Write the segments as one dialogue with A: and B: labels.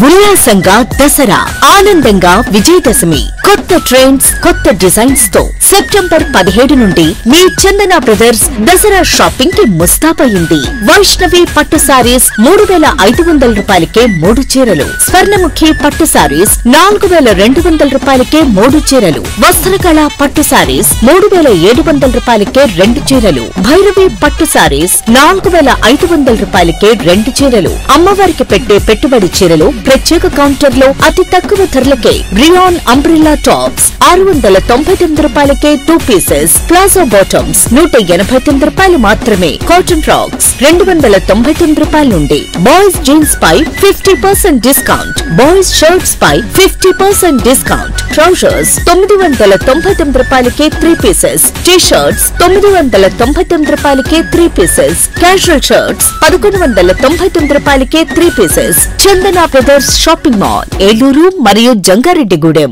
A: ఉల్లాసంగా దసరా, ఆనందంగా విజయదశమి. కొత్త ట్రెండ్స్, కొత్త డిజైన్స్ తో సెప్టెంబర్ 17 నుండి మీ చందన బ్రదర్స్ దసరా షాపింగ్ కి ముస్తాబయింది. వైష్ణవి పట్టు సారీస్ 3500 రూపాయలకే 3 చీరలు, స్వర్ణముఖి పట్టు సారీస్ 4200 రూపాయలకే 3 చీరలు, వస్త్రకళ పట్టు సారీస్ 3700 రూపాయలకే 2 చీరలు, భైరవి పట్టు సారీస్ 4500 రూపాయలకే 2 చీరలు. అమ్మవారికి పెట్టే పెట్టుబడి చీరలు ప్రత్యేక కౌంటర్ లో అతి తక్కువ ధరలకే. రియాన్ అంబ్రిల్లా టాప్స్ 699 రూపాయలకే 2 పీసెస్, ప్లాజో బాటమ్స్ 189 రూపాయలు మాత్రమే. కాటన్ ఫ్రాక్స్ 299 రూపాయల నుండి. బాయ్స్ జీన్స్ పై 50% డిస్కౌంట్, బాయ్స్ షర్ట్స్ పై 50% డిస్కౌంట్. ట్రౌజర్స్ 999 రూపాయలకే 3 పీసెస్, టీ షర్ట్స్ 999 రూపాయలకే 3 పీసెస్, క్యాజువల్ షర్ట్స్ 1199 రూపాయలకే 3 పీసెస్. చందన బ్రదర్స్ షాపింగ్ మాల్, ఏలూరు మరియు జంగారెడ్డిగూడెం.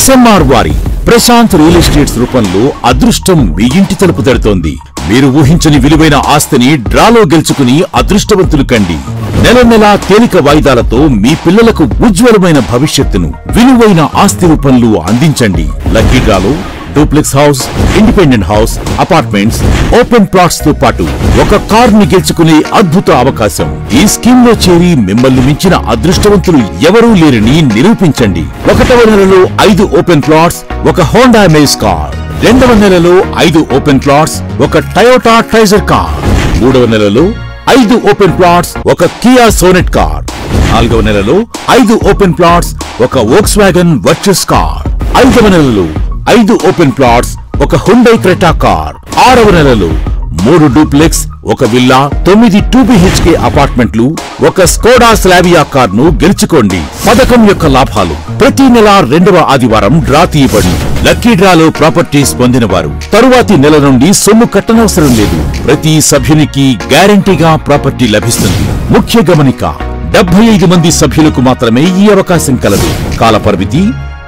B: SMR వారి ప్రశాంత్ రియల్ ఎస్టేట్స్ రూపంలో అదృష్టం మీ ఇంటి తలుపు తడుతోంది. మీరు ఊహించని విలువైన ఆస్తిని డ్రాలో గెలుచుకుని అదృష్టవంతులు కండి. నెల నెలా తేలిక వాయిదాలతో మీ పిల్లలకు ఉజ్వలమైన భవిష్యత్తును విలువైన ఆస్తి రూపంలో అందించండి. లక్కీ డ్రాలో duplex house, independent house, apartments, open plots తో పాటు ఒక కార్ ని గెలుచుకునే అద్భుత అవకాశం. ఈ స్కీమ్ లో చేరి మిమ్మల్ని మించిన అదృష్టవంతులు ఎవరూ లేరని నిరూపించండి. 1వ నెలలో 5 ఓపెన్ ప్లాట్స్, ఒక హోండా అమేజ్ కార్. 2వ నెలలో 5 ఓపెన్ ప్లాట్స్, ఒక టయోటా ట్రైజర్ కార్. 3వ నెలలో 5 ఓపెన్ ప్లాట్స్, ఒక కియా సోనెట్ కార్. 4వ నెలలో 5 ఓపెన్ ప్లాట్స్, ఒక వోక్స్వాగన్ వర్చస్ కార్. 5వ నెలలో 5 ఓపెన్ ప్లాట్స్, ఒక హుండై క్రెటా కార్. 6వ నెలలో 3 డూప్లెక్స్, ఒక విల్లా, 9 2BHK అపార్ట్మెంట్లు, ఒక స్కోడా స్లావియా కార్ ను గెలుచుకోండి. పథకం యొక్క లాభాలు: ప్రతి నెల 2వ ఆదివారం డ్రా తీయబడి లక్కీ డ్రాలో ప్రాపర్టీస్ పొందిన వారు తరువాతి నెల నుండి సొమ్ము కట్టనవసరం లేదు. ప్రతి సభ్యునికి గ్యారంటీగా ప్రాపర్టీ లభిస్తుంది. ముఖ్య గమనిక: 75 మంది సభ్యులకు మాత్రమే ఈ అవకాశం కలదు. కాల పరిమితి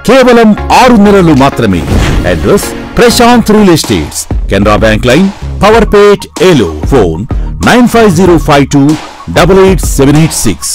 B: కేవలం 6 నెలలు మాత్రమే. Address: Prashant real estates, Canara bank line, Powerpet, Eluru. Phone 9505288786.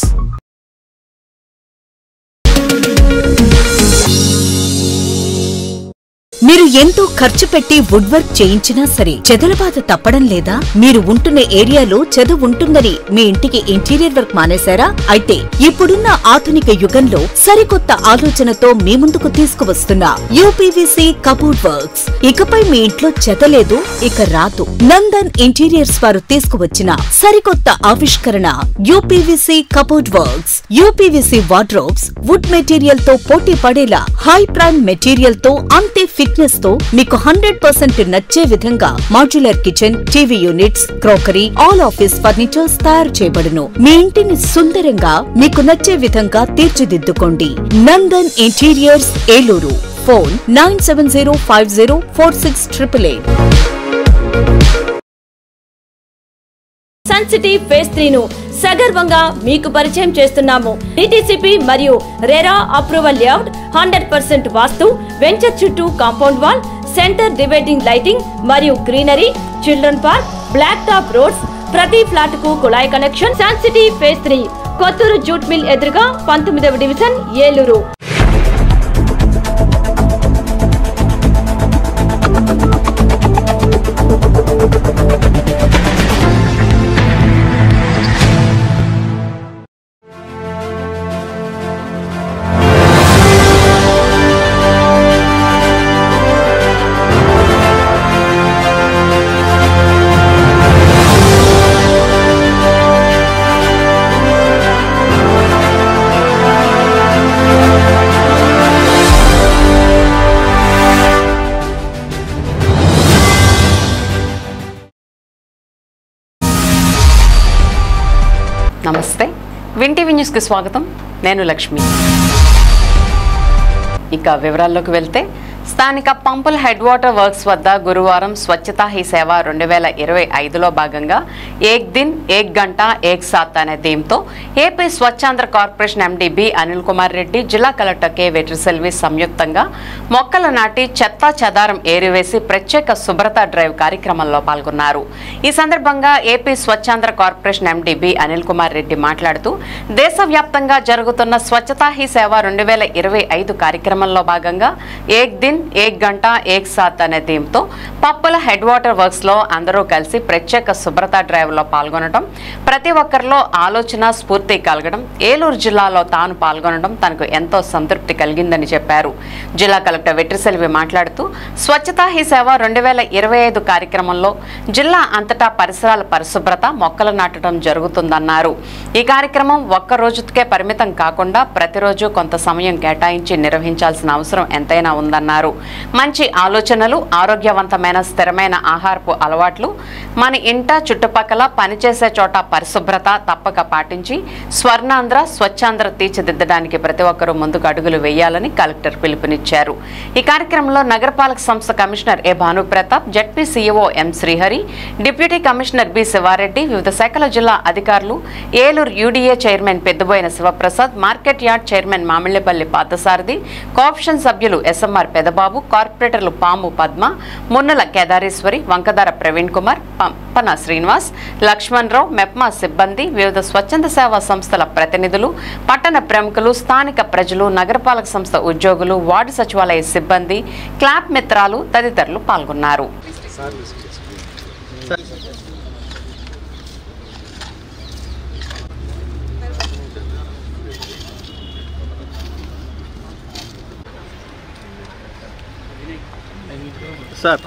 A: మీరు ఎంతో ఖర్చు పెట్టి వుడ్ వర్క్ చేయించినా సరే చెదలబాధ తప్పడం లేదా? మీరు ఉంటున్న ఏరియాలో చెద ఉంటుందని మీ ఇంటికి ఇంటీరియర్ వర్క్ మానేశారా? అయితే ఇప్పుడున్న ఆధునిక యుగంలో సరికొత్త ఆలోచనతో మీ ముందుకు తీసుకువస్తున్న యూపీవీసీ కబోర్డ్ వర్క్స్. ఇకపై మీ ఇంట్లో చెద లేదు, ఇక రాదు. నందన్ ఇంటీరియర్స్ వారు తీసుకువచ్చిన సరికొత్త ఆవిష్కరణ UPVC cupboard works. UPVC wardrobes wood material తో పోటీ పడేలా హై ప్రైమ్ మెటీరియల్ తో అంతే ఫిట్నెస్ తో మీకు 100% నచ్చే విధంగా modular kitchen, TV units, crockery, all office furnitures తయారు చేయబడును. మీ ఇంటిని సుందరంగా మీకు నచ్చే విధంగా తీర్చిదిద్దుకోండి. Nandan interiors, Eluru. Phone 9705046888.
C: Sun City phase 3 ను సగర్వంగా మీకు పరిచయం చేస్తున్నాము. డిటిసిపి మరియు RERA approval layout, 100% vastu, venture చుట్టూ compound wall, centre dividing lighting మరియు greenery, children park, black top roads, ప్రతి ఫ్లాట్ కు కుళాయి connection. Sun City phase 3, Kothuru jute mill ఎదురుగా, 19వ డివిజన్, ఏలూరు.
D: నమస్తే, విన్ టీవీ న్యూస్కి స్వాగతం. నేను లక్ష్మి. ఇక వివరాల్లోకి వెళ్తే, స్థానిక పంపుల్ హెడ్ వాటర్ వర్క్స్ వద్ద గురువారం స్వచ్ఛతా హీ సేవ 2025లో భాగంగా ఏక్ దిన్ ఏక్ గంట ఏక్ సాత్ అనే థీమ్తో AP Swachhandhra corporation MD B Anil Kumar Reddy, జిల్లా కలెక్టర్ కె వెట్రిసెల్వి సంయుక్తంగా మొక్కలు నాటి చెత్తా చెదారం ఏరివేసి ప్రత్యేక శుభ్రత డ్రైవ్ కార్యక్రమంలో పాల్గొన్నారు. ఈ సందర్భంగా AP Swachhandhra corporation MD B Anil Kumar Reddy మాట్లాడుతూ దేశవ్యాప్తంగా జరుగుతున్న స్వచ్ఛతా హీ సేవ 2025 కార్యక్రమంలో భాగంగా ఏక్ దిన్ ఏక్ గంట ఏక్ సాత్ అనే థీమ్తో పప్పుల హెడ్ వాటర్ వర్క్స్ లో అందరూ కలిసి ప్రత్యేక శుభ్రత డ్రైవ్ లో పాల్గొనడం, ప్రతి ఒక్కరిలో ఆలోచన స్ఫూర్తి కలగడం, ఏలూరు జిల్లాలో తాను పాల్గొనడం తనకు ఎంతో సంతృప్తి కలిగిందని చెప్పారు. జిల్లా కలెక్టర్ వెట్రిసెల్వి మాట్లాడుతూ స్వచ్ఛతా హీ సేవ 2025 కార్యక్రమంలో జిల్లా అంతటా పరిసరాల పరిశుభ్రత, మొక్కలు నాటడం జరుగుతుందన్నారు. ఈ కార్యక్రమం ఒక్క రోజుకే పరిమితం కాకుండా ప్రతిరోజు కొంత సమయం కేటాయించి నిర్వహించాల్సిన అవసరం ఎంతైనా ఉందన్నారు. మంచి ఆలోచనలు, ఆరోగ్యవంతమైన స్థిరమైన ఆహారపు అలవాట్లు, మన ఇంట చుట్టుపక్కల పనిచేసే చోట పరిశుభ్రత తప్పక పాటించి స్వర్ణాంధ్ర స్వచ్ఛాంధ్ర తీర్చిదిద్దడానికి ప్రతి ఒక్కరూ ముందుకు అడుగులు వేయాలని కలెక్టర్ పిలుపునిచ్చారు. ఈ కార్యక్రమంలో నగరపాలక సంస్థ commissioner A Bhanupratap, ZP CEO M Srihari, deputy commissioner B Sivareddy, వివిధ శాఖల జిల్లా అధికారులు, Eluru UDA chairman Pedduboyina Sivaprasad, market yard chairman Mamillapalli Parthasarathi, cooption సభ్యులు ఎస్ఎంఆర్ పెదబాబు, కార్పొరేటర్లు పాము పద్మ, మున్నల కేదారేశ్వరి, వంకదార ప్రవీణ్ కుమార్, పంపన శ్రీనివాస్, లక్ష్మణరావు, మెప్మా సిబ్బంది, వివిధ స్వచ్ఛంద సేవా సంస్థల ప్రతినిధులు, పట్టణ ప్రముఖులు, స్థానిక ప్రజలు, నగరపాలక సంస్థ ఉద్యోగులు, వార్డు సచివాలయ సిబ్బంది, క్లాబ్ మిత్రాలు తదితరులు పాల్గొన్నారు.
E: సార్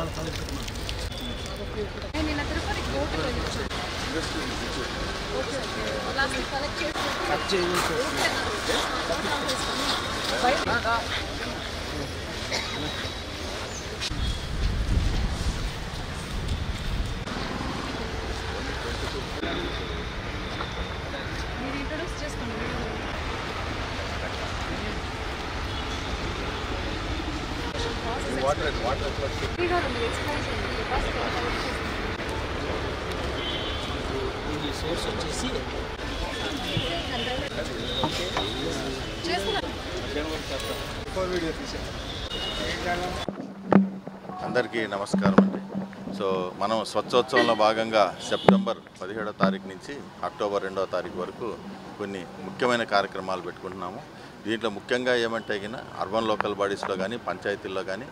F: సోర్స్ వచ్చేసి
G: అందరికీ నమస్కారం అండి. సో మనం స్వచ్ఛోత్సవంలో భాగంగా సెప్టెంబర్ 17వ తారీఖు నుంచి అక్టోబర్ 2వ తారీఖు వరకు కొన్ని ముఖ్యమైన కార్యక్రమాలు పెట్టుకుంటున్నాము. దీంట్లో ముఖ్యంగా ఏమంటే గిన అర్బన్ లోకల్ బాడీస్లో కానీ పంచాయతీల్లో కానీ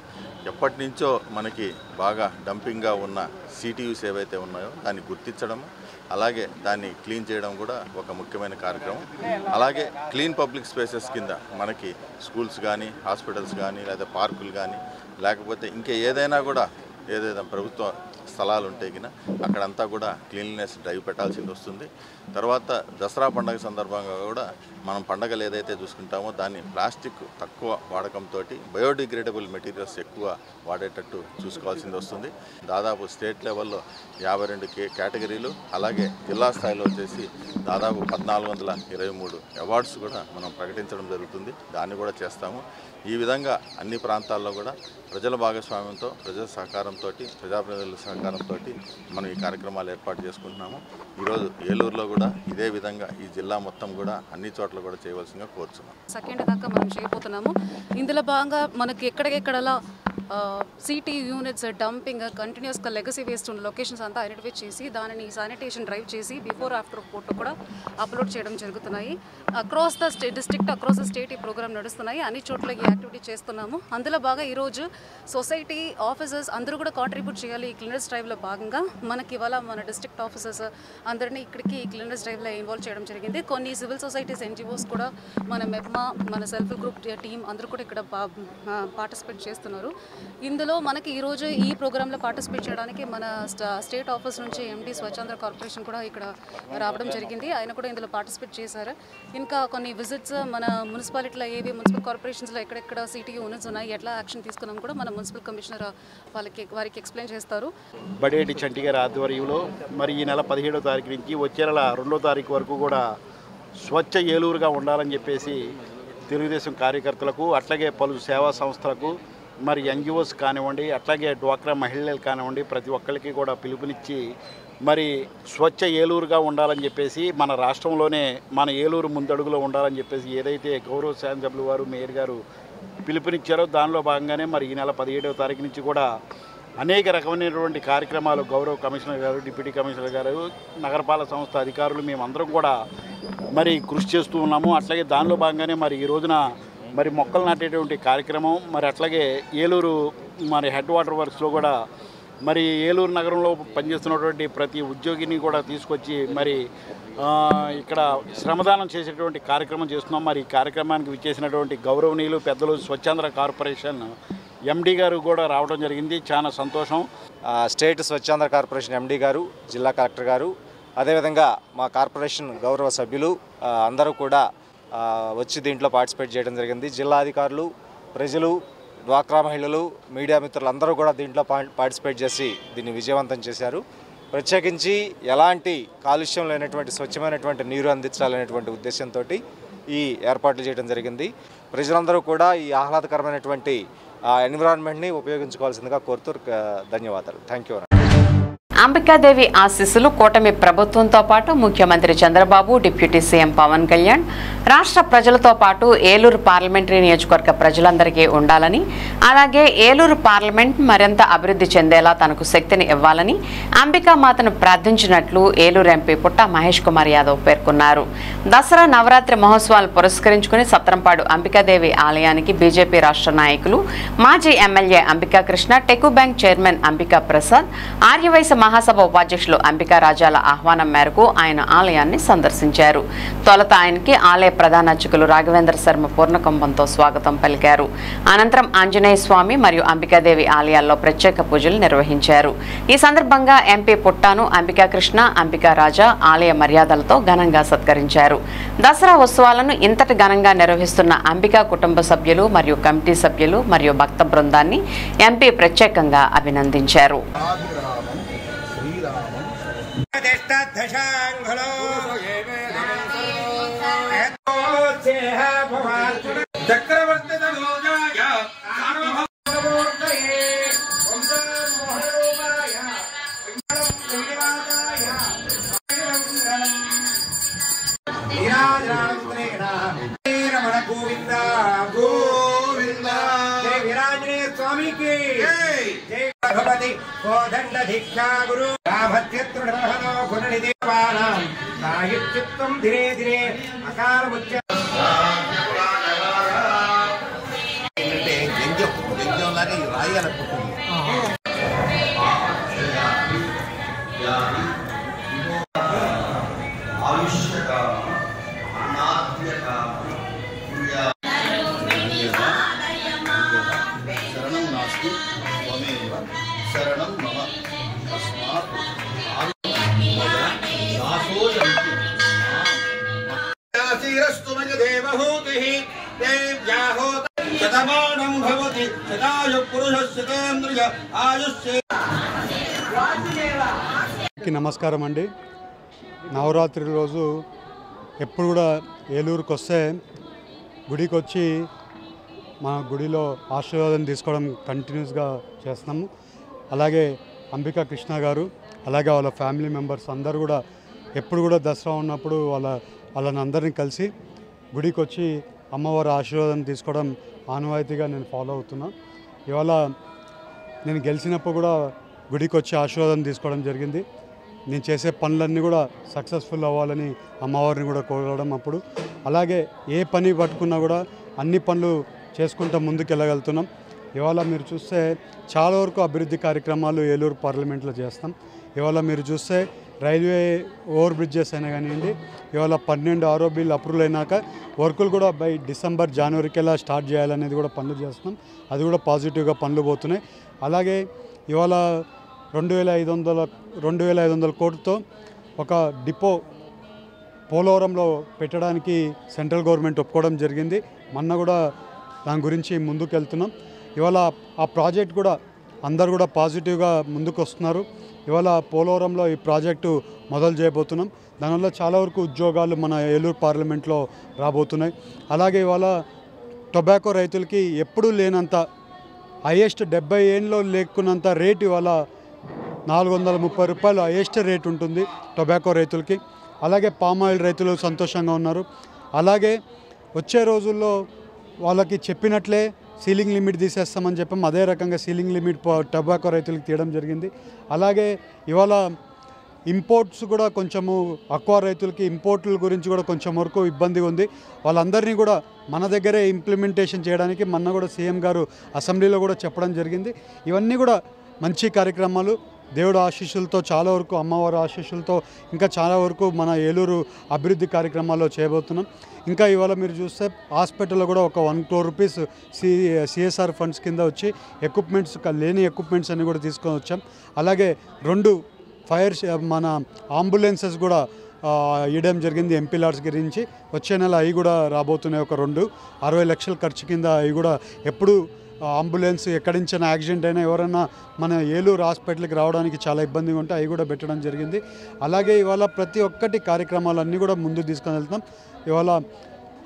G: ఎప్పటి నుంచో మనకి బాగా డంపింగ్గా ఉన్న సిటీయూస్ ఏవైతే ఉన్నాయో దాన్ని గుర్తించడం, అలాగే దాన్ని క్లీన్ చేయడం కూడా ఒక ముఖ్యమైన కార్యక్రమం. అలాగే క్లీన్ పబ్లిక్ స్పేసెస్ కింద మనకి స్కూల్స్ కానీ, హాస్పిటల్స్ కానీ, లేదా పార్కులు కానీ, లేకపోతే ఇంకా ఏదైనా కూడా ఏదైనా ప్రభుత్వ స్థలాలు ఉంటే కినా అక్కడంతా కూడా క్లీన్లీనెస్ డ్రైవ్ పెట్టాల్సింది వస్తుంది. తర్వాత దసరా పండుగ సందర్భంగా కూడా మనం పండుగలు ఏదైతే చూసుకుంటామో దాన్ని ప్లాస్టిక్ తక్కువ వాడకంతో బయోడిగ్రేడబుల్ మెటీరియల్స్ ఎక్కువ వాడేటట్టు చూసుకోవాల్సింది వస్తుంది. దాదాపు స్టేట్ లెవెల్లో 52 కేటగిరీలు, అలాగే జిల్లా స్థాయిలో వచ్చేసి దాదాపు 1423 అవార్డ్స్ కూడా మనం ప్రకటించడం జరుగుతుంది. దాన్ని కూడా చేస్తాము. ఈ విధంగా అన్ని ప్రాంతాల్లో కూడా ప్రజల భాగస్వామ్యంతో, ప్రజల సహకారంతో, ప్రజాప్రతినిధుల సహకారంతో మనం ఈ కార్యక్రమాలు ఏర్పాటు చేసుకుంటున్నాము. ఈరోజు ఏలూరులో కూడా ఇదే విధంగా ఈ జిల్లా మొత్తం కూడా అన్ని చోట్ల కూడా చేయవలసిందిగా కోరుచున్నాం.
H: సెకండ్ దాకా మనం చేయబోతున్నాము. ఇందులో భాగంగా మనకి ఎక్కడెక్కడలా సిటీ యూనిట్స్ డంపింగ్, కంటిన్యూస్గా లెగసీ వేస్ట్ ఉన్న లొకేషన్స్ అంతా ఐడెంటిఫై చేసి దానిని శానిటేషన్ డ్రైవ్ చేసి బిఫోర్ ఆఫ్టర్ ఫోటో కూడా అప్లోడ్ చేయడం జరుగుతున్నాయి. Across the district, across the state ఈ ప్రోగ్రామ్ నడుస్తున్నాయి. అన్ని చోట్ల ఈ యాక్టివిటీ చేస్తున్నాము. అందులో బాగా ఈరోజు సొసైటీ ఆఫీసర్స్ అందరూ కూడా కాంట్రిబ్యూట్ చేయాలి. ఈ క్లీనర్స్ డ్రైవ్లో భాగంగా మనకి ఇవాళ మన డిస్ట్రిక్ట్ ఆఫీసర్స్ అందరినీ ఇక్కడికి ఈ క్లీనర్స్ డ్రైవ్లో ఇన్వాల్వ్ చేయడం జరిగింది. కొన్ని సివిల్ సొసైటీస్, ఎన్జిఓస్ కూడా, మన మెప్మా, మన సెల్ఫ్ గ్రూప్ టీం అందరూ కూడా ఇక్కడ పార్టిసిపేట్ చేస్తున్నారు. ఇందులో మనకి ఈరోజు ఈ ప్రోగ్రాంలో పార్టిసిపేట్ చేయడానికి మన స్టేట్ ఆఫీస్ నుంచి ఎండి స్వచ్ఛాంధ్ర కార్పొరేషన్ కూడా ఇక్కడ రావడం జరిగింది. ఆయన కూడా ఇందులో పార్టిసిపేట్ చేశారు. ఇంకా కొన్ని విజిట్స్ మన మున్సిపాలిటీలో ఏవి మున్సిపల్ కార్పొరేషన్స్లో ఎక్కడెక్కడ సిటీ యూనిట్స్ ఉన్నాయి, ఎట్లా యాక్షన్ తీసుకున్నాం కూడా మన మున్సిపల్ కమిషనర్ వారికి ఎక్స్ప్లెయిన్ చేస్తారు.
E: బడేటి చంటి గారి ఆధ్వర్యంలో మరి ఈ నెల 17వ తారీఖు నుంచి వచ్చే నెల 2వ తారీఖు వరకు కూడా స్వచ్ఛ ఏలూరుగా ఉండాలని చెప్పేసి తెలుగుదేశం కార్యకర్తలకు, అట్లాగే పలు సేవా సంస్థలకు, మరి ఎన్జిఓస్ కానివ్వండి, అట్లాగే డ్వాక్రా మహిళలు కానివ్వండి, ప్రతి ఒక్కరికి కూడా పిలుపునిచ్చి మరి స్వచ్ఛ ఏలూరుగా ఉండాలని చెప్పేసి, మన రాష్ట్రంలోనే మన ఏలూరు ముందడుగులో ఉండాలని చెప్పేసి ఏదైతే గౌరవ శాసనసభ్యులు వారు మేయర్ గారు పిలుపునిచ్చారో దానిలో భాగంగానే మరి ఈ నెల 17వ తారీఖు నుంచి కూడా అనేక రకమైనటువంటి కార్యక్రమాలు గౌరవ కమిషనర్ గారు, డిప్యూటీ కమిషనర్ గారు, నగరపాలక సంస్థ అధికారులు మేమందరం కూడా మరి కృషి చేస్తూ ఉన్నాము. అట్లాగే దానిలో భాగంగానే మరి ఈ రోజున మరి మొక్కలు నాటేటువంటి కార్యక్రమం, మరి అట్లాగే ఏలూరు మరి హెడ్ వాటర్ వర్క్స్లో కూడా మరి ఏలూరు నగరంలో పనిచేస్తున్నటువంటి ప్రతి ఉద్యోగిని కూడా తీసుకొచ్చి మరి ఇక్కడ శ్రమదానం చేసేటువంటి కార్యక్రమం చేస్తున్నాం. మరి ఈ కార్యక్రమానికి విచ్చేసినటువంటి గౌరవనీయులు పెద్దలు స్వచ్ఛాంధ్ర కార్పొరేషన్ ఎండి గారు కూడా రావడం జరిగింది. చాలా సంతోషం.
I: స్టేట్ స్వచ్ఛాంధ్ర కార్పొరేషన్ ఎండి గారు, జిల్లా కలెక్టర్ గారు, అదేవిధంగా మా కార్పొరేషన్ గౌరవ సభ్యులు అందరూ కూడా వచ్చి దీంట్లో పార్టిసిపేట్ చేయడం జరిగింది. జిల్లా అధికారులు, ప్రజలు, డ్వాక్రా మహిళలు, మీడియా మిత్రులు అందరూ కూడా దీంట్లో పార్టిసిపేట్ చేసి దీన్ని విజయవంతం చేశారు. ప్రత్యేకించి ఎలాంటి కాలుష్యం లేనటువంటి స్వచ్ఛమైనటువంటి నీరు అందించాలనేటువంటి ఉద్దేశంతో ఈ ఏర్పాట్లు చేయడం జరిగింది. ప్రజలందరూ కూడా ఈ ఆహ్లాదకరమైనటువంటి ఎన్విరాన్మెంట్ని ఉపయోగించుకోవాల్సిందిగా కోరుతూ ధన్యవాదాలు. Thank you.
D: అంబికాదేవి ఆశీస్సులు కూటమి ప్రభుత్వంతో పాటు ముఖ్యమంత్రి చంద్రబాబు, డిప్యూటీ సీఎం పవన్ కళ్యాణ్, రాష్ట్ర ప్రజలతో పాటు ఏలూరు పార్లమెంటరీ నియోజకవర్గ ప్రజలందరికీ ఉండాలని, అలాగే ఏలూరు పార్లమెంట్ మరింత అభివృద్ధి చెందేలా తనకు శక్తిని ఇవ్వాలని అంబికామాతను ప్రార్థించినట్లు ఏలూరు ఎంపీ పుట్ట మహేష్ కుమార్ యాదవ్ పేర్కొన్నారు. దసరా నవరాత్రి మహోత్సవాలు పురస్కరించుకుని సత్రంపాడు అంబికాదేవి ఆలయానికి బీజేపీ రాష్ట్ర నాయకులు, మాజీ ఎమ్మెల్యే అంబికా కృష్ణ, టెకు బ్యాంక్ చైర్మన్ అంబికా ప్రసాద్, ఆర్యవైశ్య మహాసభ ఉపాధ్యక్షులు అంబికా రాజాల ఆహ్వానం మేరకు ఆయన ఆలయాన్ని సందర్శించారు. తొలుత ఆయనకి ఆలయ ప్రధాన అర్చకులు రాఘవేంద్ర శర్మ పూర్ణకుంభంతో స్వాగతం పలికారు. అనంతరం ఆంజనేయ స్వామి మరియు అంబికాదేవి ఆలయాల్లో ప్రత్యేక పూజలు నిర్వహించారు. ఈ సందర్భంగా ఎంపీ పుట్టాను అంబికా కృష్ణ, అంబికా రాజా ఆలయ మర్యాదలతో ఘనంగా సత్కరించారు. దసరా ఉత్సవాలను ఇంతటి ఘనంగా నిర్వహిస్తున్న అంబికా కుటుంబ సభ్యులు మరియు కమిటీ సభ్యులు మరియు భక్త బృందాన్ని ఎంపీ ప్రత్యేకంగా అభినందించారు.
J: నమస్కారం అండి. నవరాత్రి రోజు ఎప్పుడు కూడా ఏలూరుకి వస్తే గుడికి వచ్చి మా గుడిలో ఆశీర్వాదం తీసుకోవడం కంటిన్యూస్గా చేస్తున్నాము. అలాగే అంబికా కృష్ణ గారు, అలాగే వాళ్ళ ఫ్యామిలీ మెంబర్స్ అందరూ కూడా ఎప్పుడు కూడా దసరా ఉన్నప్పుడు వాళ్ళని అందరినీ కలిసి గుడికి వచ్చి అమ్మవారి ఆశీర్వాదం తీసుకోవడం ఆనవాయితీగా నేను ఫాలో అవుతున్నా. ఇవాళ నేను గెలిచినప్పుడు కూడా గుడికి వచ్చి ఆశీర్వాదం తీసుకోవడం జరిగింది. నేను చేసే పనులన్నీ కూడా సక్సెస్ఫుల్ అవ్వాలని అమ్మవారిని కూడా కోరడం. అప్పుడు అలాగే ఏ పని పట్టుకున్నా కూడా అన్ని పనులు చేసుకుంటూ ముందుకు వెళ్ళగలుగుతున్నాం. ఇవాళ మీరు చూస్తే చాలా వరకు అభివృద్ధి కార్యక్రమాలు ఏలూరు పార్లమెంట్లో చేస్తాం. ఇవాళ మీరు చూస్తే రైల్వే ఓవర్ బ్రిడ్జెస్ అయినా కానివ్వండి, ఇవాళ 12 ROBలు అప్రూవల్ అయినాక వర్కులు కూడా బై డిసెంబర్, జనవరికెల్లా స్టార్ట్ చేయాలనేది కూడా పనులు చేస్తున్నాం. అది కూడా పాజిటివ్గా పనులు పోతున్నాయి. అలాగే ఇవాళ 2,500 కోట్లతో ఒక డిపో పోలవరంలో పెట్టడానికి సెంట్రల్ గవర్నమెంట్ ఒప్పుకోవడం జరిగింది. మొన్న కూడా దాని గురించి ముందుకు వెళ్తున్నాం. ఇవాళ ఆ ప్రాజెక్ట్ కూడా అందరు కూడా పాజిటివ్గా ముందుకు వస్తున్నారు. ఇవాళ పోలవరంలో ఈ ప్రాజెక్టు మొదలు చేయబోతున్నాం. దానివల్ల చాలా వరకు ఉద్యోగాలు మన ఏలూరు పార్లమెంట్లో రాబోతున్నాయి. అలాగే ఇవాళ టొబాకో రైతులకి ఎప్పుడూ లేనంత హైయెస్ట్ 70 ఏళ్ళలో లేకున్నంత రేటు ఇవాళ 430 రూపాయలు హైయెస్ట్ రేట్ ఉంటుంది టొబాకో రైతులకి. అలాగే పామ్ ఆయిల్ రైతులు సంతోషంగా ఉన్నారు. అలాగే వచ్చే రోజుల్లో వాళ్ళకి చెప్పినట్లే సీలింగ్ లిమిట్ తీసేస్తామని చెప్పాం. అదే రకంగా సీలింగ్ లిమిట్ టొబాకో రైతులకు తీయడం జరిగింది. అలాగే ఇవాళ ఇంపోర్ట్స్ కూడా కొంచెము అక్వా రైతులకి ఇంపోర్టుల గురించి కూడా కొంచెం వరకు ఇబ్బంది ఉంది. వాళ్ళందరినీ కూడా మన దగ్గరే ఇంప్లిమెంటేషన్ చేయడానికి మొన్న కూడా సీఎం గారు అసెంబ్లీలో కూడా చెప్పడం జరిగింది. ఇవన్నీ కూడా మంచి కార్యక్రమాలు. దేవుడు ఆశీస్సులతో చాలా వరకు, అమ్మవారి ఆశీస్సులతో ఇంకా చాలా వరకు మన ఏలూరు అభివృద్ధి కార్యక్రమాల్లో చేయబోతున్నాం. ఇంకా ఇవాళ మీరు చూస్తే హాస్పిటల్లో కూడా ఒక 1 crore రూపీస్ సిఎస్ఆర్ ఫండ్స్ కింద వచ్చి ఎక్విప్మెంట్స్, లేని ఎక్విప్మెంట్స్ అన్నీ కూడా తీసుకొని వచ్చాం. అలాగే 2 ఫైర్ మన అంబులెన్సెస్ కూడా ఇవ్వడం జరిగింది ఎంపీ లాడ్స్ గురించి. వచ్చే నెల అవి కూడా రాబోతున్నాయి. ఒక 60 లక్షల ఖర్చు కింద అవి కూడా ఎప్పుడు అంబులెన్స్ ఎక్కడి నుంచైనా యాక్సిడెంట్ అయినా ఎవరైనా మన ఏలూరు హాస్పిటల్కి రావడానికి చాలా ఇబ్బందిగా ఉంటే అవి కూడా పెట్టడం జరిగింది. అలాగే ఇవాళ ప్రతి ఒక్కటి కార్యక్రమాలన్నీ కూడా ముందుకు తీసుకొని వెళ్తాం. ఇవాళ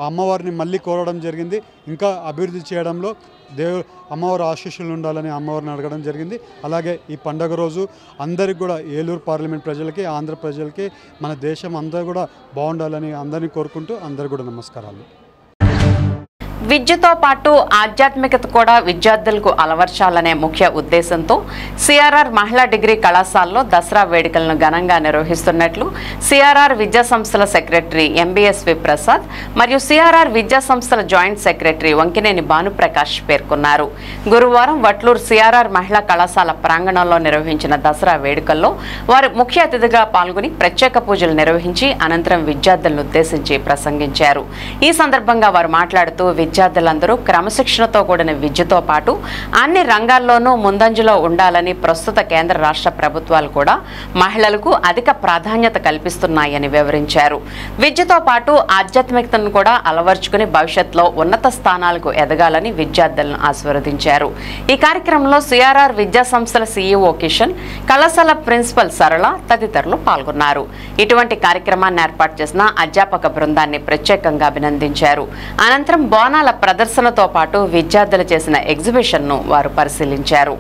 J: అమ్మవారిని మళ్ళీ కోరడం జరిగింది. ఇంకా అభివృద్ధి చేయడంలో అమ్మవారి ఆశీస్సులు ఉండాలని అమ్మవారిని అడగడం జరిగింది. అలాగే ఈ పండగ రోజు అందరికి కూడా ఏలూరు పార్లమెంట్ ప్రజలకి, ఆంధ్ర ప్రజలకి, మన దేశం అందరూ కూడా బాగుండాలని అందరినీ కోరుకుంటూ అందరికీ కూడా నమస్కారాలు.
D: విద్యతో పాటు ఆధ్యాత్మికత కూడా విద్యార్థులకు అలవర్చాలనే ముఖ్య ఉద్దేశంతో సిఆర్ఆర్ మహిళా డిగ్రీ కళాశాలలో దసరా వేడుకలను ఘనంగా నిర్వహిస్తున్నట్లు సిఆర్ఆర్ విద్యా సంస్థల సెక్రటరీ ఎంబీఎస్వి ప్రసాద్ మరియు సిఆర్ఆర్ విద్యా సంస్థల జాయింట్ సెక్రటరీ వంకినేని భానుప్రకాష్ పేర్కొన్నారు. గురువారం వట్లూరు సిఆర్ఆర్ మహిళా కళాశాల ప్రాంగణంలో నిర్వహించిన దసరా వేడుకల్లో వారు ముఖ్య అతిథిగా పాల్గొని ప్రత్యేక పూజలు నిర్వహించి అనంతరం విద్యార్థులను ఉద్దేశించి ప్రసంగించారు. ఈ సందర్భంగా వారు మాట్లాడుతూ విద్యార్థులందరూ క్రమశిక్షణతో కూడిన విద్యతో పాటు అన్ని రంగాల్లోనూ ముందంజలో ఉండాలని, ప్రస్తుత కేంద్ర రాష్ట్ర ప్రభుత్వాలు కూడా మహిళలకు అధిక ప్రాధాన్యత కల్పిస్తున్నాయని వివరించారు. విద్యతో పాటు ఆధ్యాత్మికతను కూడా అలవర్చుకుని భవిష్యత్తులో ఉన్నత స్థానాలకు ఎదగాలని విద్యార్థులను ఆశీర్వదించారు. ఈ కార్యక్రమంలో సిఆర్ఆర్ విద్యా సంస్థల సీఈఓ కిషన్, కళాశాల ప్రిన్సిపల్ సరళ తదితరులు పాల్గొన్నారు. ఇటువంటి కార్యక్రమాన్ని ఏర్పాటు చేసిన అధ్యాపక బృందాన్ని ప్రత్యేకంగా అభినందించారు. అనంతరం బోనాల ప్రదర్శనతో పాటు విద్యార్థులు చేసిన ఎగ్జిబిషన్ ను వారు పరిశీలించారు.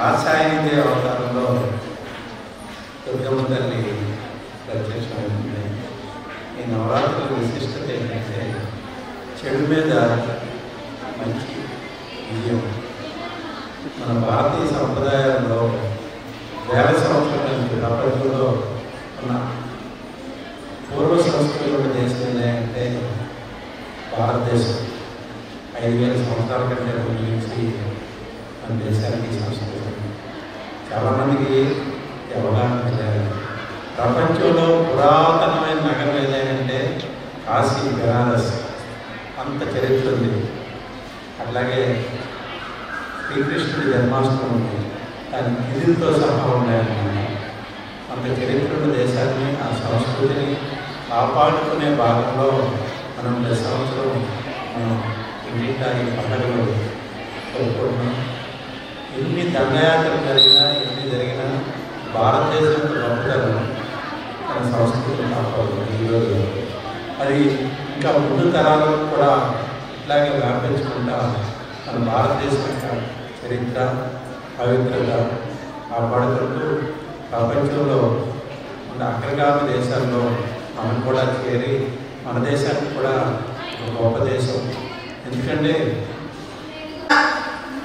K: కాషాయనిధి అవతారంలో దుర్గమ్మ తల్లి ప్రత్యక్షమైంది. ఈ నవరాత్రుల విశిష్టత ఏంటంటే చెడు మీద మంచి విజయం. మన భారతీయ సంప్రదాయంలో వేల సంవత్సరాల నుంచి ప్రపంచంలో ఉన్న పూర్వ సంస్కృతుల దేశం ఏంటంటే భారతదేశం. 5000 సంవత్సరాల కంటే ముందు నుంచి మన దేశానికి సంస్కృతి చాలామందికి అవగాహన చేయాలి. ప్రపంచంలో పురాతనమైన నగరం ఏదంటే కృష్ణుడి జన్మాష్టమి ఉంది, దాని విధులతో సహా ఉన్నాయన్నమాట. అంత చరిత్రను దేశాన్ని ఆ సంస్కృతిని కాపాడుకునే భాగంలో మనం ప్రతి సంవత్సరం మనం ఇంటింటా ఈ పండుగలు జరుపుకుంటున్నాం. ఎన్ని దండయాత్రలు జరిగినా ఎన్ని జరిగినా భారతదేశం గొప్పతనం మన సంస్కృతిని కాపాడుతుంది. ఈరోజు అది ఇంకా ముందు తరాలకు కూడా ఇట్లాగే వ్యాపించకుండా మన భారతదేశం యొక్క చరిత్ర పవిత్రత కాపాడుకుంటూ ప్రపంచంలో ఉన్న అగ్రగామి దేశాల్లో మనం కూడా చేరి మన దేశానికి కూడా ఒక గొప్ప దేశం. ఎందుకంటే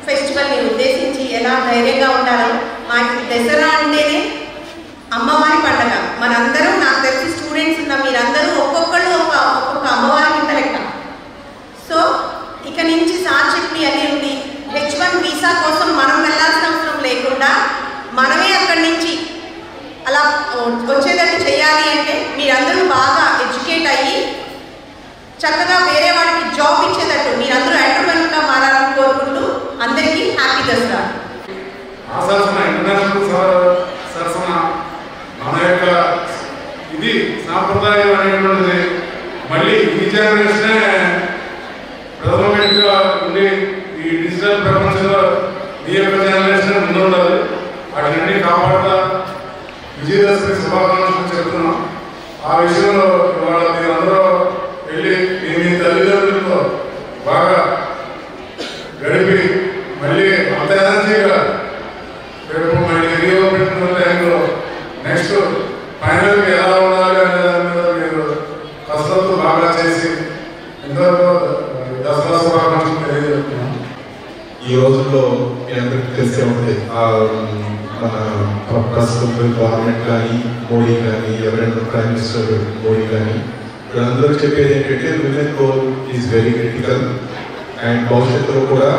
L: ఫెస్టివల్ని ఉద్దేశించి ఎలా ధైర్యంగా ఉండాలో, మాకు దసరా అంటేనే అమ్మవారి పండుగ. మనందరం, నాకు తెలిసి స్టూడెంట్స్ ఉన్న మీరందరూ ఒక్కొక్కళ్ళు ఒక్కొక్క అమ్మవారి కింద లెక్క. సో ఇక నుంచి సార్ చెప్పి అన్నీ ఉంది. H1 వీసా కోసం మనం వెళ్ళాల్సిన అవసరం లేకుండా మనమే అక్కడి నుంచి అలా వచ్చేటట్టు చేయాలి అంటే మీరందరూ బాగా ఎడ్యుకేట్ అయ్యి చక్కగా వేరే వాళ్ళకి జాబ్ ఇచ్చేటట్టు మీరందరూ ఎంటర్‌ప్రెన్యూర్‌గా మారాలని కోరుకుంటూ అందరికీ హ్యాపీ దసరా.
M: ఇంటర్నేషనల్ సరసన మన యొక్క ఇది సాంప్రదాయం అనేటువంటిది మళ్ళీ ఈ జనరేషనే ప్రథమంగా ఉండి ఈ డిజిటల్ ప్రపంచంలో ఈ యొక్క జనరేషన్ ముందుండాలి. వాటిని కాపాడుతా విజయదశమి శుభాకాంక్షలు చెప్తున్నాం. ఆ విషయంలో ఇవాళ మీరందరూ వెళ్ళి మీ తల్లిదండ్రులతో బాగా గడిపి మళ్ళీ అంత ఎనర్జీగా రేపు మళ్ళీ రీఓపెన్ టైంలో నెక్స్ట్ ఫైనల్కి ఎలా ఉండాలి అనే దాని మీద మీరు కసరత్తు బాగా చేసి ఎంతవరకు దసరా శుభాకాంక్షలు తెలియజేస్తున్నాం.
N: ఈ రోజుల్లో మీ అందరికీ తెలిసే ఉంటుంది, మన ప్రస్తుతం గవర్నమెంట్ కానీ మోడీ కానీ ఎవరైనా ప్రైమ్ మినిస్టర్ మోడీ కానీ వీళ్ళందరూ చెప్పేది ఏంటంటే women role is very critical. And భవిష్యత్తులో కూడా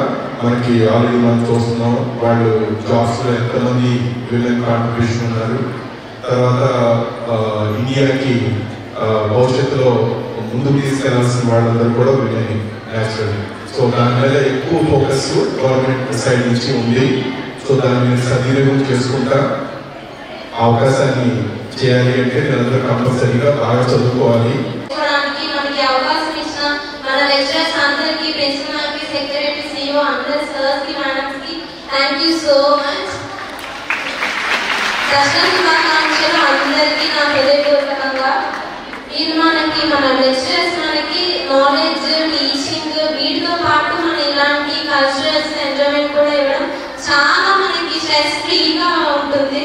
N: మనకి ఆల్రెడీ మనం చూస్తున్నాం వాళ్ళు జాబ్స్లో ఎంతమంది విమెన్ కాంట్రిబ్యూషన్ ఉన్నారు. తర్వాత ఇండియాకి భవిష్యత్తులో ముందుకు తీసుకెళ్లాల్సిన వాళ్ళందరూ కూడా విమెన్ న్యాచురల్. సో దాని మీద ఎక్కువ ఫోకస్ గవర్నమెంట్ సైడ్ నుంచి ఉంది. సో దాన్ని మీరు సద్వినియోగం చేసుకుంటా అవకాశాన్ని చేయాలి అంటే మీరందరూ కంపల్సరీగా బాగా చదువుకోవాలి.
O: మనకి అవకాశం ఇచ్చిన మన లెక్చరర్స్ అందరికీ, ప్రిన్సిపల్ కి, సెక్రటరీ, సిఇఓ అందరి సర్స్ కి, మేడమ్స్ కి thank you so much. Dasara శుభాకాంక్షలు అందరికీ నా హృదయపూర్వకంగా. ఇది మనకి మన లెక్చరర్స్ మనకి నాలెడ్జ్, టీచింగ్ వీటితో పాటు మన ఇలాంటి కల్చరల్స్ ఎంజాయ్మెంట్ కూడా ఇవ్వడం చాలా మనకి స్ట్రెస్ ఫ్రీగా ఉంటుంది.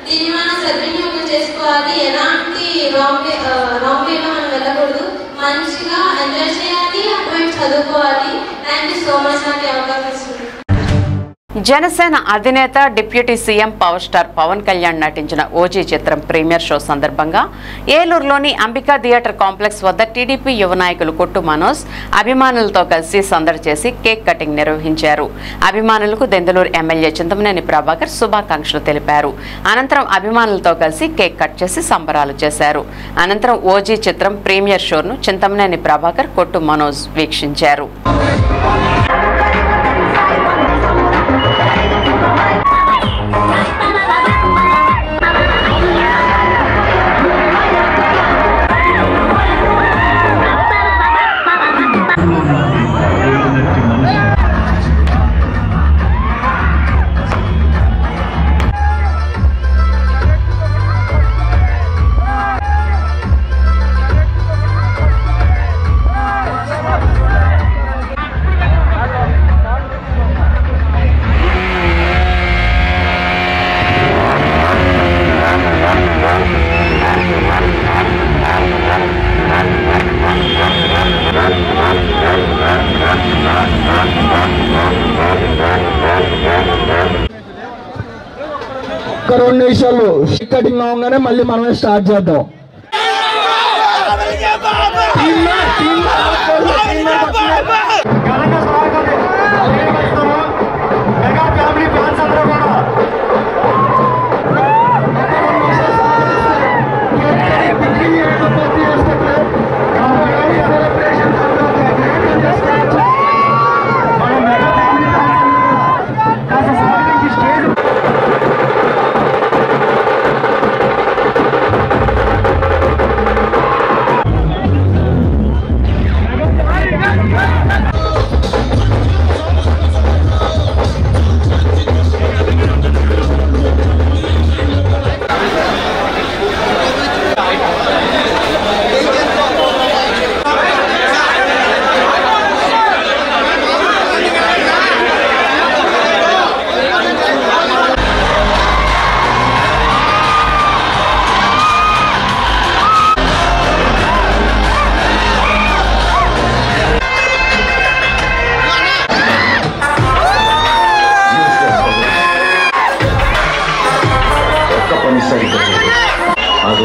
O: దీన్ని మనం సద్వినియోగం చేసుకోవాలి. ఎలాంటి రాంగ్ వేలో మనం వెళ్ళకూడదు. మంచిగా ఎంజాయ్ చేయాలి, అటువైపు చదువుకోవాలి. థ్యాంక్ యూ సో మచ్ నాకు అవకాశం ఇస్తుంది.
D: జనసేన అధినేత deputy CM power star Pawan Kalyan నటించిన ఓజీ చిత్రం ప్రీమియర్ షో సందర్భంగా ఏలూరులోని అంబికా థియేటర్ కాంప్లెక్స్ వద్ద టీడీపీ యువ నాయకులు కొట్టు మనోజ్ అభిమానులతో కలిసి సందడి చేసి కేక్ కటింగ్ నిర్వహించారు. అభిమానులకు దెందులూరు ఎమ్మెల్యే చింతమనేని ప్రభాకర్ శుభాకాంక్షలు తెలిపారు. అనంతరం అభిమానులతో కలిసి కేక్ కట్ చేసి సంబరాలు చేశారు. అనంతరం ఓజీ చిత్రం ప్రీమియర్ షోను చింతమనేని ప్రభాకర్, కొట్టు మనోజ్ వీక్షించారు.
P: ఒక 2 నిమిషాలు కటింగ్ అవగానే మళ్ళీ మనమే స్టార్ట్ చేద్దాం.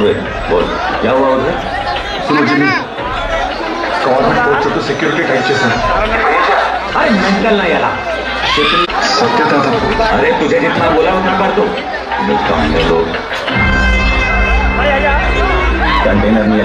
Q: क्या हुआ उधर? गवर्नमेंट कोर्ट చుట్టూ సెక్యూరిటీ టైట్ చేశాను. अरे मेंटल ना यार सत्यता था. अरे तुझे जितना बोला उतना कर दो. निकालने लोग कंटेनर में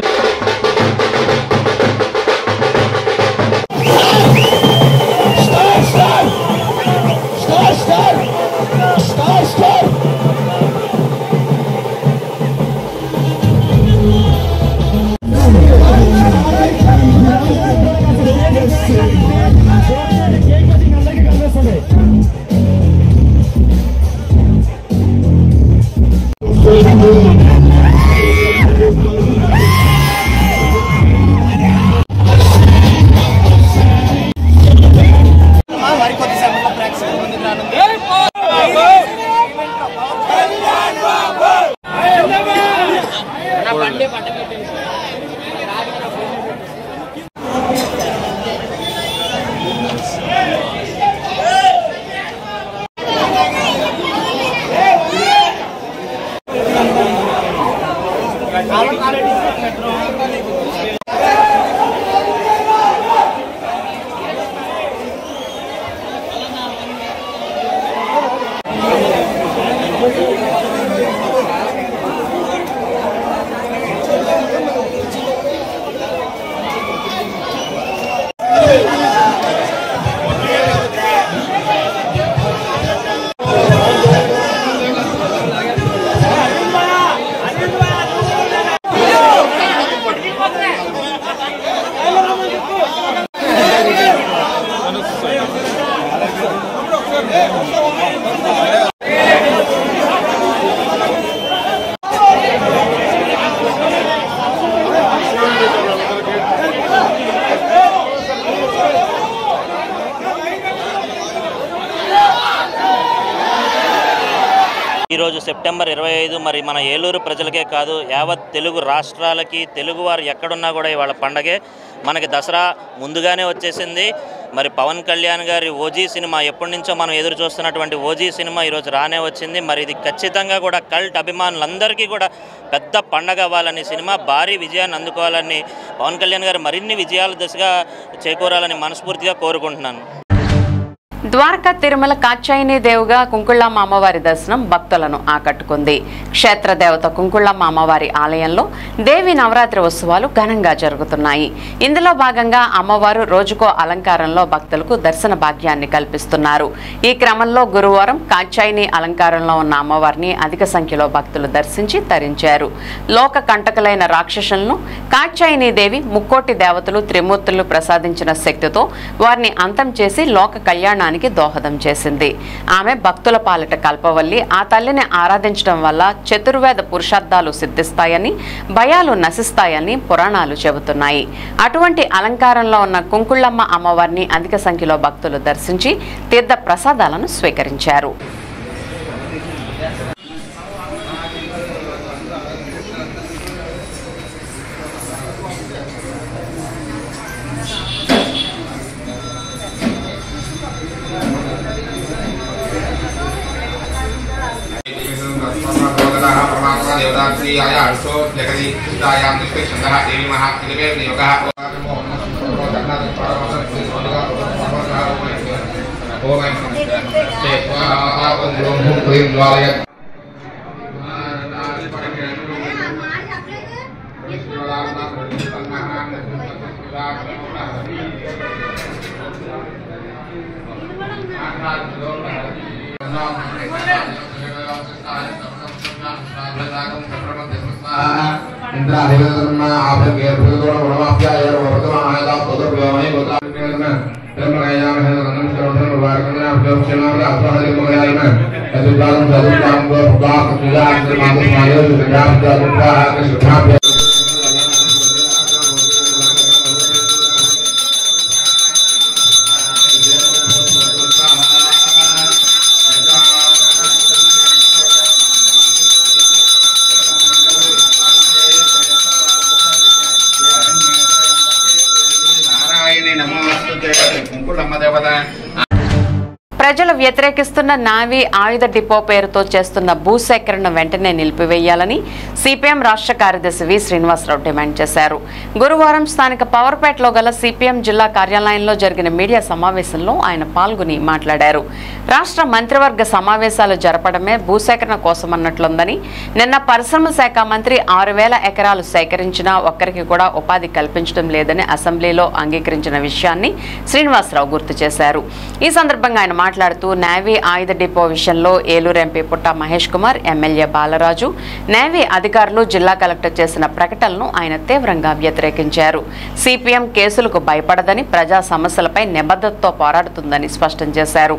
R: ఈరోజు సెప్టెంబర్ 25 మరి మన ఏలూరు ప్రజలకే కాదు యావత్ తెలుగు రాష్ట్రాలకి తెలుగువారు ఎక్కడున్నా కూడా ఇవాళ పండగే. మనకి దసరా ముందుగానే వచ్చేసింది. మరి పవన్ కళ్యాణ్ గారి ఓజీ సినిమా ఎప్పటి నుంచో మనం ఎదురు చూస్తున్నటువంటి ఓజీ సినిమా ఈరోజు రానే వచ్చింది. మరి ఇది ఖచ్చితంగా కూడా కల్ట్ అభిమానులందరికీ కూడా పెద్ద పండగ అవ్వాలని, సినిమా భారీ విజయాన్ని అందుకోవాలని, పవన్ కళ్యాణ్ గారు మరిన్ని విజయాల దిశగా చేకూరాలని మనస్ఫూర్తిగా కోరుకుంటున్నాను.
D: ద్వారకా తిరుమల కాత్యాయని దేవుగా కుంకుళ్ళమ్మ అమ్మవారి దర్శనం భక్తులను ఆకట్టుకుంది. క్షేత్ర దేవత కుంకుళ్ళమ్మ అమ్మవారి ఆలయంలో దేవి నవరాత్రి ఉత్సవాలు ఘనంగా జరుగుతున్నాయి. ఇందులో భాగంగా అమ్మవారు రోజుకో అలంకారంలో భక్తులకు దర్శన భాగ్యాన్ని కల్పిస్తున్నారు. ఈ క్రమంలో గురువారం కాత్యాయని అలంకారంలో ఉన్న అమ్మవారిని అధిక సంఖ్యలో భక్తులు దర్శించి తరించారు. లోక కంటకులైన రాక్షసులను కాత్యాయని దేవి ముక్కోటి దేవతలు త్రిమూర్తులు ప్రసాదించిన శక్తితో వారిని అంతం చేసి లోక కళ్యాణానికి దోహదం చేసింది. ఆమె భక్తుల పాలిట కల్పవల్లి. ఆ తల్లిని ఆరాధించడం వల్ల చతుర్వేద పురుషార్థాలు సిద్ధిస్తాయని, భయాలు నశిస్తాయని పురాణాలు చెబుతున్నాయి. అటువంటి అలంకారంలో ఉన్న కుంకుళ్ళమ్మ అమ్మవారిని అధిక సంఖ్యలో భక్తులు దర్శించి తీర్థ ప్రసాదాలను స్వీకరించారు. ప్రజల వ్యతిరేకిస్తున్న నావీ ఆయుధ డిపో పేరుతో చేస్తున్న భూసేకరణను వెంటనే నిలిపివేయాలని సిపిఎం రాష్ట్ర కార్యదర్శి వి శ్రీనివాసరావు డిమాండ్ చేశారు. గురువారం స్థానిక పవర్పేటలో గల సిపిఎం జిల్లా కార్యాలయంలో జరిగిన మీడియా సమావేశంలో ఆయన పాల్గొని మాట్లాడారు. రాష్ట్ర మంత్రివర్గ సమావేశాలు జరపడమే భూసేకరణ కోసమన్నట్లుందని, నిన్న పరిశ్రమ శాఖ మంత్రి 6,000 ఎకరాలు సేకరించినా ఒక్కరికి కూడా ఉపాధి కల్పించడం లేదని అసెంబ్లీలో అంగీకరించిన విషయాన్ని శ్రీనివాసరావు గుర్తు చేశారు. ఈ సందర్భంగా ఆయన మాట్లాడుతూ నేవీ ఆయుధ డిపో విషయంలో ఏలూరు ఎంపీ పుట్ట మహేష్ కుమార్, ఎమ్మెల్యే బాలరాజు, నేవీ అధికారులు, జిల్లా కలెక్టర్ చేసిన ప్రకటనలను ఆయన తీవ్రంగా వ్యతిరేకించారు. సిపిఎం కేసులకు భయపడదని, ప్రజా సమస్యలపై నిబద్ధతతో పోరాడుతుందని స్పష్టం చేశారు.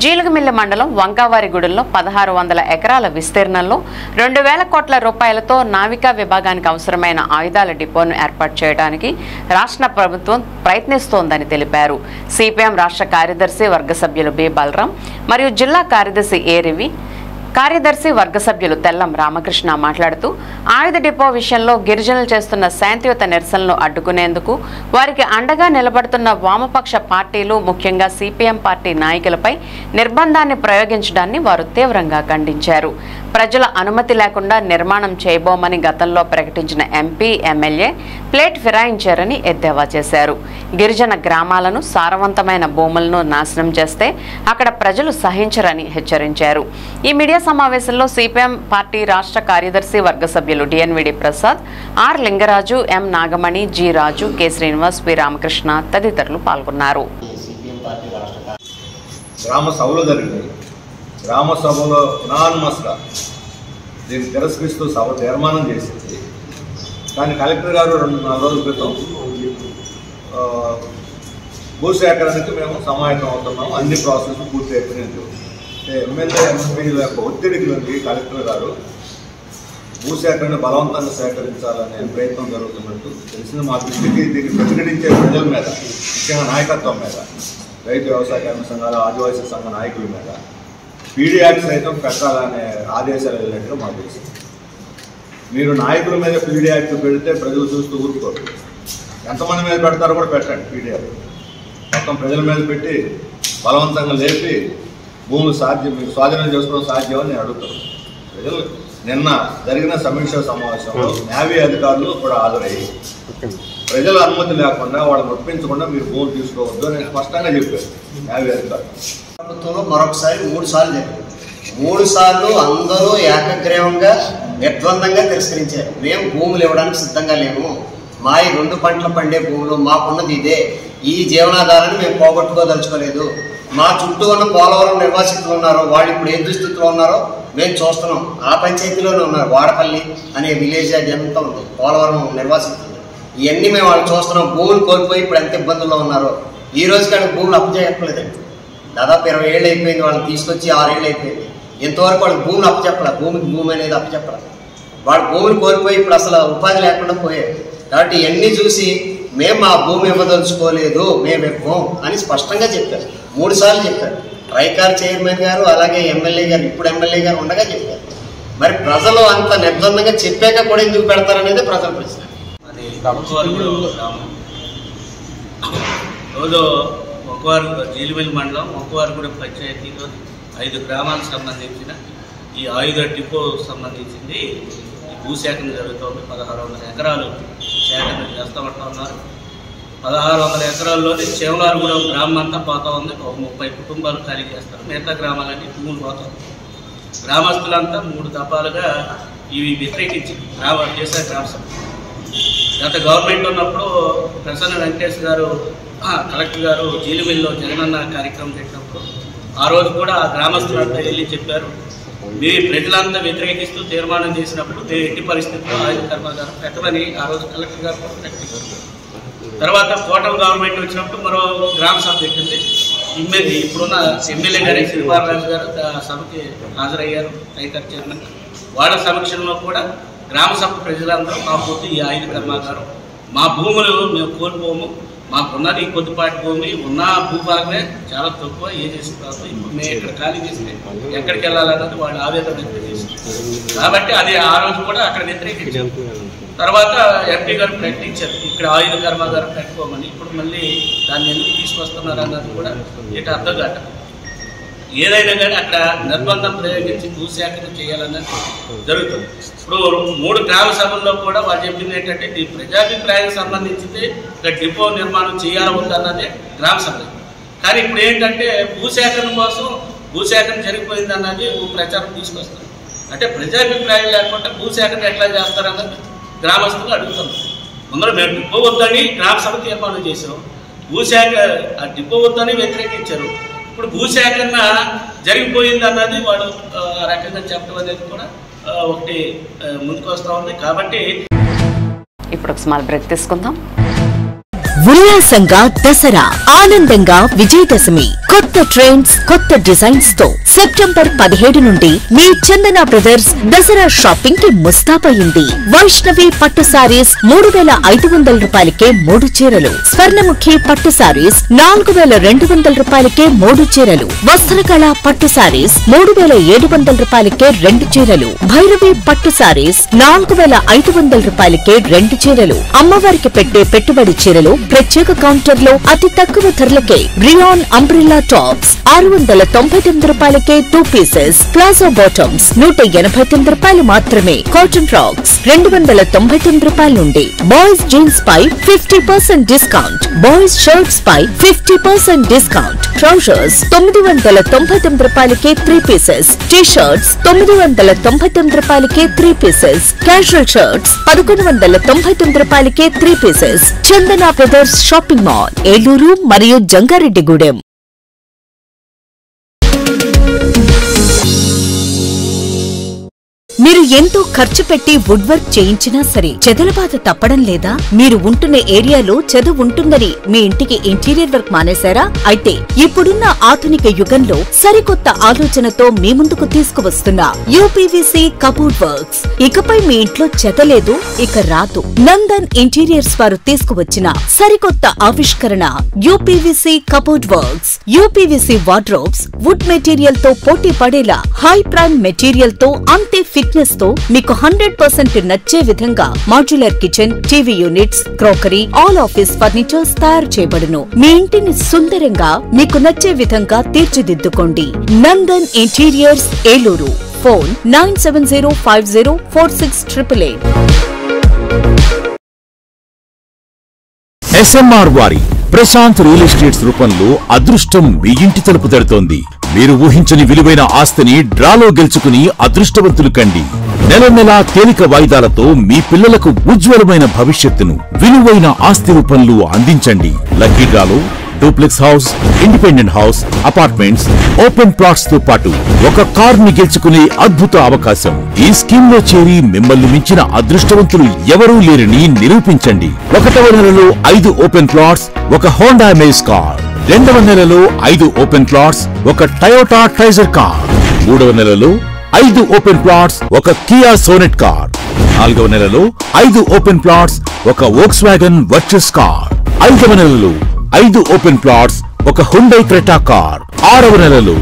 D: జీలుగుమిల్లి మండలం వంకావారిగూడెంలో 1,600 ఎకరాల విస్తీర్ణంలో 2,000 కోట్ల రూపాయలతో నావికా విభాగానికి అవసరమైన ఆయుధాల డిపోను ఏర్పాటు చేయడానికి రాష్ట్ర ప్రభుత్వం ప్రయత్నిస్తోందని తెలిపారు. సిపిఎం రాష్ట్ర కార్యదర్శి వర్గ సభ్యులు బి బలరాం మరియు జిల్లా కార్యదర్శి ఏ రవి, కార్యదర్శి వర్గ సభ్యులు తెల్లం రామకృష్ణ మాట్లాడుతూ ఆయుధ డిపో విషయంలో గిరిజనులు చేస్తున్న శాంతియుత నిరసనలు అడ్డుకునేందుకు వారికి అండగా నిలబడుతున్న వామపక్ష పార్టీలు, ముఖ్యంగా సిపిఎం పార్టీ నాయకులపై నిర్బంధాన్ని ప్రయోగించడాన్ని వారు తీవ్రంగా ఖండించారు. ప్రజల అనుమతి లేకుండా నిర్మాణం చేయబోమని గతంలో ప్రకటించిన ఎంపీ, ఎమ్మెల్యే ప్లేట్ ఫిరాయించారని ఎద్దేవా చేశారు. గిరిజన గ్రామాలను, సారవంతమైన భూములను నాశనం చేస్తే అక్కడ ప్రజలు సహించరని హెచ్చరించారు. ఈ మీడియా సమావేశంలో సిపిఎం పార్టీ రాష్ట్ర కార్యదర్శి వర్గ సభ్యులు DNVD Prasad, R Lingaraju, M Nagamani, G Raju, K Srinivas, P Ramakrishna తదితరులు పాల్గొన్నారు.
S: గ్రామ సభలో జరిగింది. గ్రామ సభలో అనానిమస్గా దీన్ని తిరస్కరిస్తూ సభ తీర్మానం చేసింది. కానీ కలెక్టర్ గారు 2-4 రోజుల క్రితం భూసేకరణకి మేము సమాయత్తం అవుతున్నాము, అన్ని ప్రాసెస్ పూర్తి అయిపోయినట్టు ఎమ్మెల్యే, ఎంపీల యొక్క ఒత్తిడికి నుండి కలెక్టర్ గారు భూసేకరణ బలవంతంగా సేకరించాలనే ప్రయత్నం జరుగుతున్నట్టు తెలిసిన మా దృష్టికి దీన్ని ప్రతిఘటించే ప్రజల మీద, ముఖ్యంగా నాయకత్వం మీద, రైతు వ్యవసాయ కార్మిక సంఘాల, ఆదివాసీ సంఘ నాయకుల మీద పీడీ యాక్ట్ సైతం పెట్టాలనే ఆదేశాలు వెళ్ళినట్టుగా మాకు తెలిసింది. మీరు నాయకుల మీద పీడీ యాక్ట్ పెడితే ప్రజలు చూస్తూ ఊరుకోరు. ఎంతమంది మీద పెడతారో కూడా పెట్టండి. పీడీ యాక్ట్ మొత్తం ప్రజల మీద పెట్టి బలవంతంగా లేపి భూములు మీకు స్వాధీనం చేసుకోవడం సాధ్యం అని నేను అడుగుతాను. ప్రజలు నిన్న జరిగిన సమీక్షా సమావేశంలో నేవీ అధికారులు కూడా హాజరయ్యి ప్రజల అనుమతి లేకుండా వాళ్ళని ఒప్పించకుండా మీరు భూములు తీసుకోవద్దు అని స్పష్టంగా చెప్పారు నేవీ అధికారులు.
T: ప్రభుత్వంలో మరొకసారి 3 సార్లు జరిగింది. 3 సార్లు అందరూ ఏకగ్రీవంగా నిర్ద్వందంగా తిరస్కరించారు. మేము భూములు ఇవ్వడానికి సిద్ధంగా లేము, మా ఈ 2 పంటలు పండే భూములు మాకున్నది ఇదే, ఈ జీవనాధారాన్ని మేము పోగొట్టుకోదలుచుకోలేదు. మా చుట్టూ ఉన్న పోలవరం నిర్వాసితులు ఉన్నారు, వాళ్ళు ఇప్పుడు ఏ దుస్థితిలో ఉన్నారో మేము చూస్తున్నాం. ఆ పంచాయతీలోనే ఉన్నారు, వాడపల్లి అనే విలేజ్ అది ఎంత ఉంది, పోలవరం నిర్వాసితులు. ఇవన్నీ మేము వాళ్ళు చూస్తున్నాం. భూములు కోల్పోయి ఇప్పుడు ఎంత ఇబ్బందుల్లో ఉన్నారో. ఈ రోజు కానీ భూములు అప్పచెప్పలేదండి. దాదాపు 20 ఏళ్ళు అయిపోయింది, వాళ్ళని తీసుకొచ్చి 6 ఏళ్ళు అయిపోయింది. ఇంతవరకు వాళ్ళకి భూములు అప్పచెప్పలే, భూమికి భూమి అనేది అప్పచెప్పలేదు. వాళ్ళ భూములు కోల్పోయి ఇప్పుడు అసలు ఉపాధి లేకుండా పోయారు. కాబట్టి ఇవన్నీ చూసి మేము మా భూమి ఇవ్వదలుచుకోలేదు, మేము ఇవ్వం అని స్పష్టంగా చెప్పారు. 3 సార్లు చెప్పారు. ట్రైకార్ చైర్మన్ గారు, అలాగే ఎమ్మెల్యే గారు, ఇప్పుడు ఎమ్మెల్యే గారు ఉండగా చెప్పారు. మరి ప్రజలు అంత నిర్బంధంగా చెప్పాక కూడా ఎందుకు పెడతారనేది ప్రజల ప్రశ్న.
F: రోజు జీలిమిల్లి మండలం వంకవారిగూడెం పంచాయతీలో 5 గ్రామాలకు సంబంధించిన ఈ ఆయుధ డిపో సంబంధించింది ఈ భూసేకరణ జరుగుతుంది. 1,600 ఎకరాలు సేకరణ చేస్తామంటా ఉన్నారు. 1,600 ఎకరాల్లోని చేవలారుగూడెం గ్రామం అంతా పోతా ఉంది. 30 కుటుంబాలు ఖాళీ చేస్తారు. మిగతా గ్రామాలన్నీ భూములు పోతాయి. గ్రామస్తులంతా 3 దఫాలుగా ఇవి వ్యతిరేకించి చేశారు గ్రామ సభ. గత గవర్నమెంట్ ఉన్నప్పుడు ప్రసన్న వెంకటేష్ గారు, కలెక్టర్ గారు జీలిమిల్లో జగనన్న కార్యక్రమం పెట్టినప్పుడు ఆ రోజు కూడా ఆ గ్రామస్తులంతా వెళ్ళి చెప్పారు, మీ ప్రజలంతా వ్యతిరేకిస్తూ తీర్మానం చేసినప్పుడు మీరు ఎట్టి పరిస్థితుల్లో ఆయుధ కర్మాగారం పెట్టమని ఆ రోజు కలెక్టర్ గారు కూడా ప్రకటించారు. తర్వాత కోటం గవర్నమెంట్ వచ్చినప్పుడు మరో గ్రామ సభ పెట్టింది. ఇప్పుడున్న ఎమ్మెల్యే గారు శ్రీపాలరాజు గారు సభకి హాజరయ్యారు, ట్రైకార్ చైర్మన్. వాళ్ళ సమక్షంలో కూడా గ్రామ సభ ప్రజలందరూ మాకు ఈ ఆయుధ కర్మాగారం, మా భూములు మేము కోల్పోము, మాకున్నది కొద్దిపాటి భూమి, ఉన్న భూభాగమే చాలా తక్కువ, ఏ చేసిన తర్వాత ఇప్పుడు మేము ఇక్కడ ఖాళీ చేస్తే ఎక్కడికి వెళ్ళాలన్నది వాళ్ళు ఆవేదన వ్యక్తం చేశారు. కాబట్టి అది ఆ రోజు కూడా అక్కడ వ్యతిరేకించారు. తర్వాత ఎంపీ గారు ప్రకటించారు ఇక్కడ ఆయుధ కర్మాగారం పెట్టుకోమని. ఇప్పుడు మళ్ళీ దాన్ని ఎందుకు తీసుకొస్తున్నారు అన్నది కూడా ఇటు అర్థం కాట. ఏదైనా కానీ అక్కడ నిర్బంధం ప్రయోగించి భూసేకరణ చేయాలన్నది జరుగుతుంది. ఇప్పుడు 3 గ్రామ సభల్లో కూడా వాళ్ళు చెప్పింది ఏంటంటే ఈ ప్రజాభిప్రాయానికి సంబంధించింది ఒక డిపో నిర్మాణం చేయాలి వద్దన్నదే గ్రామ సభ. కానీ ఇప్పుడు ఏంటంటే భూసేకరణ కోసం భూసేకరణ జరిగిపోయింది అన్నది ప్రచారం తీసుకొస్తారు. అంటే ప్రజాభిప్రాయం లేకుండా భూసేకరణ ఎట్లా చేస్తారన్నది గ్రామస్తులు అడుగుతున్నారు. ముందర మేము డిపో వద్దని గ్రామ సభ తీర్మానం చేసాం, ఆ డిపో వద్దని వ్యతిరేకించారు. ఇప్పుడు భూసేకరణ జరిగిపోయింది అన్నది వాడు ఆ రకంగా చెప్పడం అనేది కూడా ఒకటి ముందుకు వస్తూ ఉంది. కాబట్టి
D: ఇప్పుడు ఒక స్మాల్ బ్రేక్ తీసుకుందాం.
A: ఉల్లాసంగా దసరా, ఆనందంగా విజయదశమి. కొత్త ట్రెండ్స్, కొత్త డిజైన్స్ తో సెప్టెంబర్ 17 నుండి మీ చందన బ్రదర్స్ దసరా షాపింగ్ కి ముస్తాబయింది. వైష్ణవి పట్టు సారీస్ 3500 రూపాయలకే 3 చీరలు, స్వర్ణముఖి పట్టు సారీస్ 4200 రూపాయలకే 3 చీరలు, వస్త్రకళ పట్టు సారీస్ 3700 రూపాయలకే 2 చీరలు, భైరవి పట్టు సారీస్ 4500 రూపాయలకే 2 చీరలు. అమ్మవారికి పెట్టే పెట్టుబడి చీరలు ప్రత్యేక కౌంటర్ లో అతి తక్కువ ధరలకే. రియాన్ అంబ్రిల్లా టాప్స్ 699 రూపాయలకే 2 పీసెస్, ప్లాజో బాటమ్స్ 189 రూపాయలు మాత్రమే, కాటన్ ఫ్రాక్స్ 299 రూపాయల నుండి. బాయ్స్ జీన్స్ పై 50% డిస్కౌంట్, బాయ్స్ షర్ట్స్ పై 50% డిస్కౌంట్. ట్రౌజర్స్ 999 రూపాయలకే 3 పీసెస్, టీ షర్ట్స్ 999 రూపాయలకే 3 పీసెస్, క్యాజువల్ షర్ట్స్ 1199 రూపాయలకే 3 పీసెస్. చందన బ్రదర్స్ షాపింగ్ మాల్, ఏలూరు మరియు జంగారెడ్డిగూడెం. మీరు ఎంతో ఖర్చు పెట్టి వుడ్ వర్క్ చేయించినా సరే చెదలబాధ తప్పడం లేదా? మీరు ఉంటున్న ఏరియాలో చెద ఉంటుందని మీ ఇంటికి ఇంటీరియర్ వర్క్ మానేశారా? అయితే ఇప్పుడున్న ఆధునిక యుగంలో సరికొత్త ఆలోచనతో మీ ముందుకు తీసుకువస్తున్న యూపీవీసీ కబోర్డ్ వర్క్స్. ఇకపై మీ ఇంట్లో చెద లేదు, ఇక రాదు. నందన్ ఇంటీరియర్స్ వారు తీసుకువచ్చిన సరికొత్త ఆవిష్కరణ UPVC cupboard works. UPVC wardrobes wood material తో పోటీ పడేలా హై ప్రైమ్ మెటీరియల్ తో అంతే ఫిట్నెస్ తో మీకు 100% నచ్చే విధంగా modular kitchen, TV units, crockery, all office furnitures తయారు చేయబడును. మీ ఇంటిని సుందరంగా మీకు నచ్చే విధంగా తీర్చిదిద్దుకోండి. Nandan interiors, Eluru. Phone 9705046888.
B: SMR వారి ప్రశాంత్ రియల్ ఎస్టేట్స్ రూపంలో అదృష్టం మీ ఇంటి తలుపు తడుతోంది. మీరు ఊహించని విలువైన ఆస్తిని డ్రాలో గెలుచుకుని అదృష్టవంతులు కండి. నెల నెలా తేలిక వాయిదాలతో మీ పిల్లలకు ఉజ్వలమైన భవిష్యత్తును విలువైన ఆస్తి రూపంలో అందించండి. లక్కీ డ్రాలో duplex house, independent house, apartments, open plots తో పాటు ఒక కార్ ని గెలుచుకునే అద్భుత అవకాశం. ఈ స్కీమ్ లో చేరి మిమ్మల్ని మించిన అదృష్టవంతులు ఎవరూ లేరని నిరూపించండి. 1వ నెలలో 5 ఓపెన్ ప్లాట్స్, ఒక హోండా అమేజ్ కార్. 2వ నెలలో 5 ఓపెన్ ప్లాట్స్, ఒక టయోటా ట్రైజర్ కార్. 3వ నెలలో 5 ఓపెన్ ప్లాట్స్, ఒక కియా సోనెట్ కార్. 4వ నెలలో 5 ఓపెన్ ప్లాట్స్, ఒక వోక్స్వాగన్ వర్చస్ కార్. 5వ నెలలో 5 ఓపెన్ ప్లాట్స్, ఒక హుండై క్రెటా కార్. 6వ నెలలో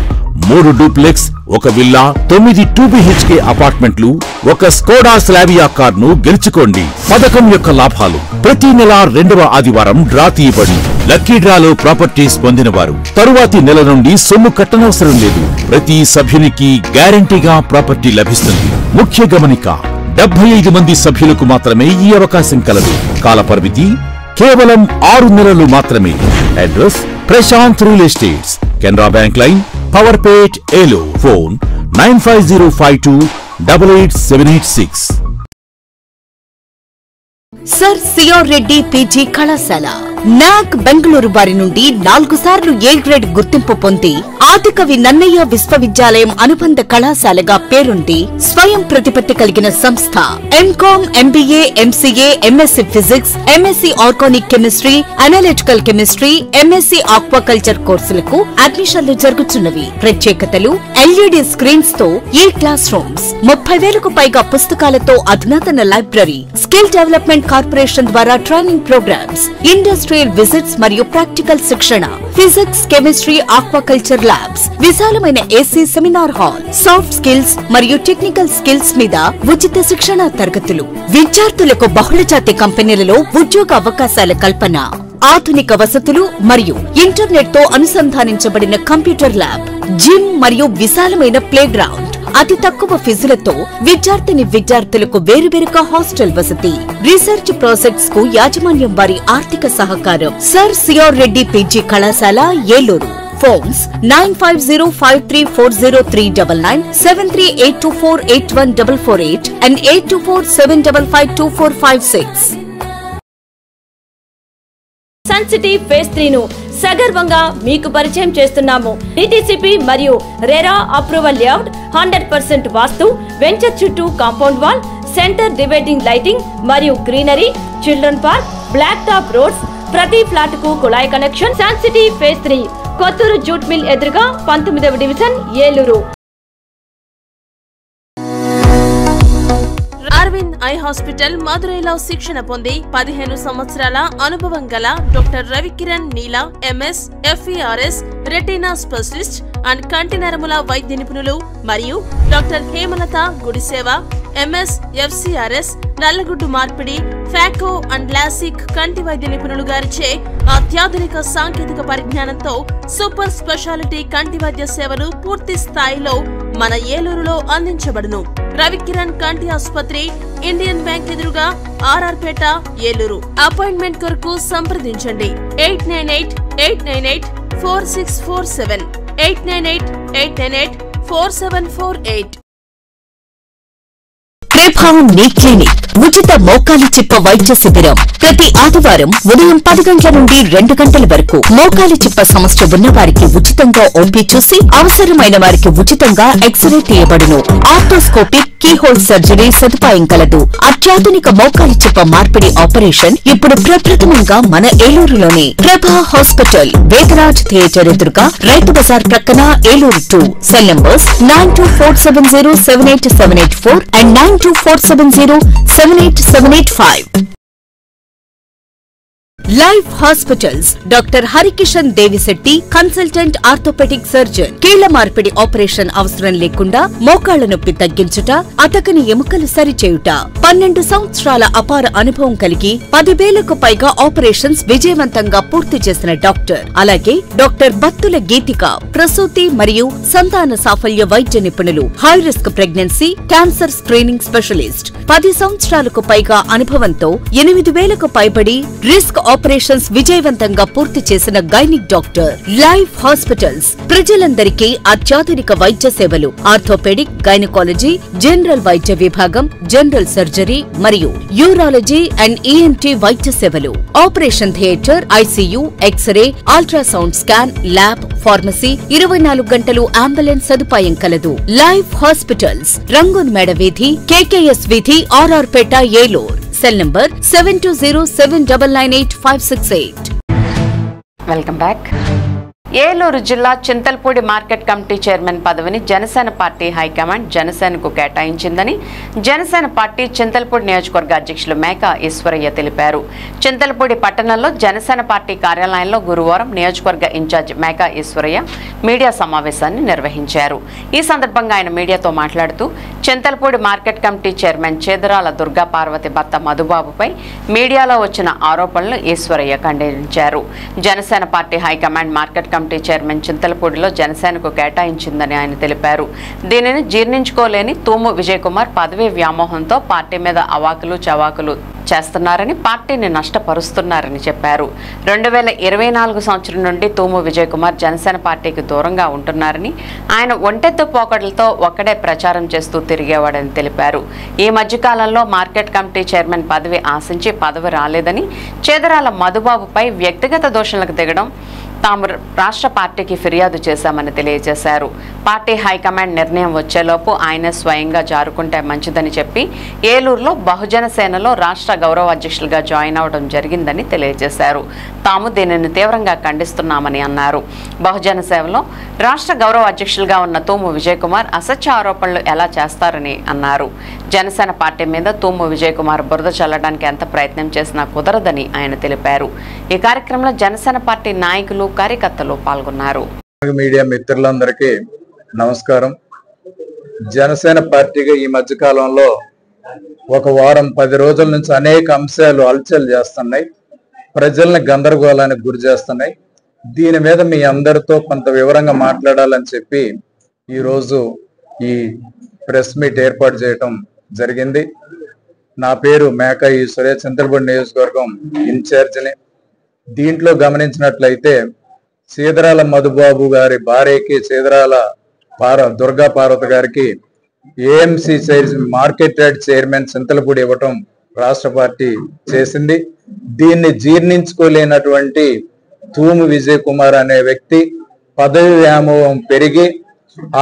B: 3 డూప్లెక్స్, ఒక విల్లా, 9 2BHK అపార్ట్మెంట్లు, ఒక స్కోడా స్లావియా కార్ ను గెలుచుకోండి. పథకం యొక్క లాభాలు: ప్రతి నెల 2వ ఆదివారం డ్రా తీయబడి లక్కీ డ్రాలో ప్రాపర్టీస్ పొందిన వారు తరువాతి నెల నుండి సొమ్ము కట్టనవసరం లేదు. ప్రతి సభ్యునికి గ్యారంటీగా ప్రాపర్టీ లభిస్తుంది. ముఖ్య గమనిక: 75 మంది సభ్యులకు మాత్రమే ఈ అవకాశం కలదు. కాల పరిమితి కేవలం 6 నెలలు మాత్రమే. Address: Prashant real estates, Canara bank line, Powerpet, Eluru. Phone 9505288786.
A: Sir CR Reddy PG కళాశాల నాక్ బెంగళూరు వారి నుండి 4 సార్లు ఏ గ్రేడ్ గుర్తింపు పొంది ఆదికవి నన్నయ్య విశ్వవిద్యాలయం అనుబంధ కళాశాలగా పేరుంది. స్వయం ప్రతిపత్తి కలిగిన సంస్థ. MCom, MBA, MCA, MSc physics, MSc organic chemistry, analytical chemistry, MSc aquaculture కోర్సులకు అడ్మిషన్లు జరుగుతున్నవి. ప్రత్యేకతలు: ఎల్ఈడి స్క్రీన్స్ తో ఈ క్లాస్ రూమ్స్, 30,000కు పైగా పుస్తకాలతో అధునాతన లైబ్రరీ, స్కిల్ డెవలప్మెంట్ కార్పొరేషన్ ద్వారా ట్రైనింగ్ ప్రోగ్రామ్స్, ఇండస్ట్రియల్ విజిట్స్ మరియు ప్రాక్టికల్ శిక్షణ, ఫిజిక్స్, కెమిస్ట్రీ, ఆక్వాకల్చర్ ల్యాబ్స్, విశాలమైన AC seminar hall, soft skills మరియు టెక్నికల్ స్కిల్స్ మీద ఉచిత శిక్షణ తరగతులు. విద్యార్థులకు బహుళజాతి కంపెనీలలో ఉద్యోగ అవకాశాల కల్పన. ఆధునిక వసతులు మరియు ఇంటర్నెట్ తో అనుసంధానించబడిన కంప్యూటర్ ల్యాబ్, జిమ్ మరియు విశాలమైన ప్లే గ్రౌండ్, అతి తక్కువ ఫీజులతో విద్యార్థులకు వేరువేరుగా హాస్టల్ వసతి, రీసెర్చ్ ప్రాజెక్ట్స్ కు యాజమాన్యం వారి ఆర్థిక సహకారం. సర్ సిఆర్ రెడ్డి పీజీ కళాశాల, Eluru. Phones 9505340399, 7382481448 and 8247552456.
C: Sun City phase 3 ను సగర్వంగా మీకు పరిచయం చేస్తున్నాము. డిటిసిపి మరియు RERA approval layout, 100% vastu, venture చుట్టూ compound wall, centre dividing lighting మరియు greenery, children park, black top roads, ప్రతి ఫ్లాట్ కు కుళాయి connection. Sun City phase 3 Kothuru jute mill ఎదురుగా 19వ division, Eluru.
U: Aravind eye hospital మదురైలో శిక్షణ పొంది 15 సంవత్సరాల అనుభవం గల doctor Ravikiran Neela MS, FERS, retina specialist and కంటి నరముల వైద్య నిపుణులు మరియు doctor Hemalatha Gudiseva MS, FCRS, నల్లగుడ్డు మార్పిడి, ఫాకో అండ్ లాసిక్ కంటి వైద్య నిపుణులు గారిచే అత్యాధునిక సాంకేతిక పరిజ్ఞానంతో సూపర్ స్పెషాలిటీ కంటి వైద్య సేవలు పూర్తి స్థాయిలో మన ఏలూరులో అందించబడును. రవికిరణ్ కంటి ఆసుపత్రి, ఇండియన్ బ్యాంక్ ఎదురుగా, RR పేట, ఏలూరు. అపాయింట్మెంట్ కొరకు సంప్రదించండి 898-898-4647, 898-898-4748.
A: ప్రభావం నీ క్లినిక్ ఉచిత మోకాలి చిప్ప వైద్య శిబిరం ప్రతి ఆదివారం ఉదయం 10 గంటల నుండి 2 గంటల వరకు. మోకాలి చిప్ప సమస్య ఉన్న వారికి ఉచితంగా ఓపీ చూసి అవసరమైన వారికి ఉచితంగా ఎక్స్రే తీయబడును. ఆర్థోస్కోపిక్ కీహోల్ సర్జరీ సదుపాయం కలదు. అత్యాధునిక మోకాలి చిప్ప మార్పిడి ఆపరేషన్ ఇప్పుడు ప్రప్రథమంగా మన ఏలూరులోనే. ప్రభా హాస్పిటల్, వేదరాజ్ థియేటర్ ఎదురుగా, రైతు బజార్ ప్రక్కన, Eluru 2. Cell numbers 9247078784 and 9247078785. Life hospitals, doctor Harikishan Devishetty, consultant orthopaedic surgeon. కీళ్ల మార్పిడి ఆపరేషన్ అవసరం లేకుండా మోకాళ్ల నొప్పి తగ్గించుట, అతకని ఎముకలు సరిచేయుట. 12 సంవత్సరాల అపార అనుభవం కలిగి 10,000కు పైగా ఆపరేషన్స్ విజయవంతంగా పూర్తి చేసిన డాక్టర్. అలాగే డాక్టర్ బత్తుల గీతిక, ప్రసూతి మరియు సంతాన సాఫల్య వైద్య నిపుణులు. High risk pregnancy, cancer screening specialist. 10 సంవత్సరాలకు పైగా అనుభవంతో 8,000కు పైబడి రిస్క్ ఆపరేషన్స్ విజయవంతంగా పూర్తి చేసిన గైనిక్ డాక్టర్. లైఫ్ హాస్పిటల్స్ ప్రజలందరికీ అత్యాధునిక వైద్య సేవలు. ఆర్థోపెడిక్, గైనకాలజీ, జనరల్ వైద్య విభాగం, జనరల్ సర్జరీ మరియు యూరాలజీ అండ్ ENT వైద్య సేవలు. Operation theatre, ICU, X ray, ultrasound scan, lab, pharmacy, 24 గంటలు అంబులెన్స్ సదుపాయం కలదు. లైఫ్ హాస్పిటల్స్, రంగూన్ మేడ వీధి, KKS వీధి, RR Peta, Eluru. Cell number 7207998568.
D: Welcome back. Eluru జిల్లా చింతల్పూడి మార్కెట్ కమిటీ చైర్మన్ పదవిని జనసేన పార్టీ హైకమాండ్ జనసేనకు కేటాయించిందని జనసేన పార్టీ చింతల్పూడి నియోజకవర్గ అధ్యక్షులు మేకా ఈశ్వరయ్య తెలిపారు. చింతల్పూడి పట్టణంలో జనసేన పార్టీ కార్యాలయంలో గురువారం నియోజకవర్గ ఇన్ఛార్జ్ మేకా ఈశ్వరయ్య మీడియా సమావేశాన్ని నిర్వహించారు. ఈ సందర్భంగా ఆయన మీడియాతో మాట్లాడుతూ Chintalapudi market committee chairman Chedarala Durga Parvathi భర్త మధుబాబుపై మీడియాలో వచ్చిన ఆరోపణలు ఈశ్వరయ్య ఖండించారు. Janasena party high command market committee chairman చింతలపూడిలో జనసేనకు కేటాయించిందని ఆయన తెలిపారు. దీనిని జీర్ణించుకోలేని తూము విజయ్ కుమార్ పదవీ వ్యామోహంతో పార్టీ మీద అవాకులు చవాకులు చేస్తున్నారని, పార్టీని నష్టపరుస్తున్నారని చెప్పారు. 2024 సంవత్సరం నుండి తూము విజయ్ కుమార్ జనసేన పార్టీకి దూరంగా ఉంటున్నారని, ఆయన ఒంటెత్తు పోకడలతో ఒక్కడే ప్రచారం చేస్తూ తిరిగేవాడని తెలిపారు. ఈ మధ్యకాలంలో మార్కెట్ కమిటీ చైర్మన్ పదవి ఆశించి పదవి రాలేదని, చేదరాల మధుబాబుపై వ్యక్తిగత దోషణలకు దిగడం తాము రాష్ట్ర పార్టీకి ఫిర్యాదు చేశామని తెలియజేశారు. పార్టీ హైకమాండ్ నిర్ణయం వచ్చేలోపు ఆయన స్వయంగా జారుకుంటే మంచిదని చెప్పి ఏలూరులో బహుజన సేనలో రాష్ట్ర గౌరవ అధ్యక్షులుగా జాయిన్ అవడం జరిగిందని తెలియజేశారు. తాము దీనిని తీవ్రంగా ఖండిస్తున్నామని అన్నారు. బహుజన సేవలో రాష్ట్ర గౌరవ అధ్యక్షులుగా ఉన్న తూము విజయ్ కుమార్ అసత్య ఆరోపణలు ఎలా చేస్తారని అన్నారు. జనసేన పార్టీ మీద తూము విజయ్ కుమార్ బురద చల్లడానికి ఎంత ప్రయత్నం చేసినా కుదరదని ఆయన తెలిపారు. ఈ కార్యక్రమంలో జనసేన పార్టీ నాయకులు, కార్యకర్తలు పాల్గొన్నారు.
V: మీడియా మిత్రులందరికీ నమస్కారం. జనసేన పార్టీగా ఈ మధ్య కాలంలో ఒక వారం 10 రోజుల నుంచి అనేక అంశాలు హల్చల్ చేస్తున్నాయి. ప్రజల్ని గందరగోళానికి గురి చేస్తున్నాయి. దీని మీద మీ అందరితో కొంత వివరంగా మాట్లాడాలని చెప్పి ఈరోజు ఈ ప్రెస్ మీట్ ఏర్పాటు చేయటం జరిగింది. నా పేరు మేకా ఈశ్వరే, చింతలపూడి నియోజకవర్గం ఇన్ఛార్జిని. దీంట్లో గమనించినట్లయితే సీదరాల మధుబాబు గారి భార్యకి సీదరాల దుర్గా పార్వతి గారికి AMC market yard chairman Chintalapudi ఇవ్వటం రాష్ట్ర పార్టీ చేసింది. దీన్ని జీర్ణించుకోలేనటువంటి తూము విజయ్ కుమార్ అనే వ్యక్తి పదవి వ్యామోహం పెరిగి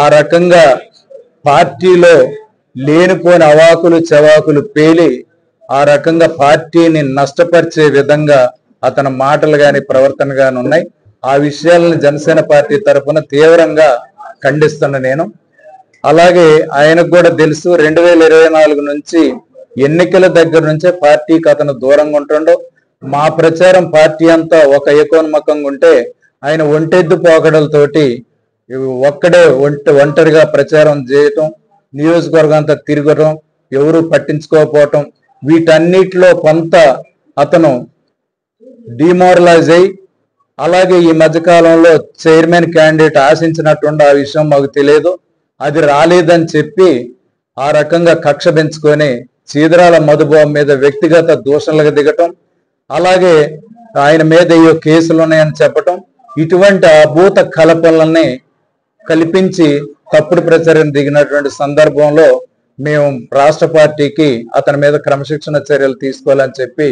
V: ఆ రకంగా పార్టీలో లేనిపోని అవాకులు చవాకులు పేలి ఆ రకంగా పార్టీని నష్టపరిచే విధంగా అతని మాటలు గాని ప్రవర్తన గాని ఉన్నాయి. ఆ విషయాలను జనసేన పార్టీ తరఫున తీవ్రంగా ఖండిస్తున్నా నేను. అలాగే ఆయనకు కూడా తెలుసు 2024 నుంచి ఎన్నికల దగ్గర నుంచే పార్టీకి అతను దూరంగా ఉంటుండో. మా ప్రచారం పార్టీ అంతా ఒక ఏకోన్ముఖంగా ఉంటే ఆయన ఒంటెద్దు పోకడలతోటి ఒక్కడే ఒంటరిగా ప్రచారం చేయటం, నియోజకవర్గం అంతా తిరగటం, ఎవరు పట్టించుకోకపోవటం, వీటన్నిటిలో కొంత అతను డిమోరలైజ్ అయ్యి, అలాగే ఈ మధ్యకాలంలో చైర్మన్ క్యాండిడేట్ ఆశించినట్టుండి ఆ విషయం మాకు తెలియదు, అది రాలేదని చెప్పి ఆ రకంగా కక్ష పెంచుకొని చీదరాల మధుబాబు మీద వ్యక్తిగత దూషణలకు దిగటం, అలాగే ఆయన మీద ఏ కేసులు ఉన్నాయని చెప్పటం, ఇటువంటి అభూత కల్పనల్ని కల్పించి తప్పుడు ప్రచారం దిగినటువంటి సందర్భంలో మేము రాష్ట్ర పార్టీకి అతని మీద క్రమశిక్షణ చర్యలు తీసుకోవాలని చెప్పి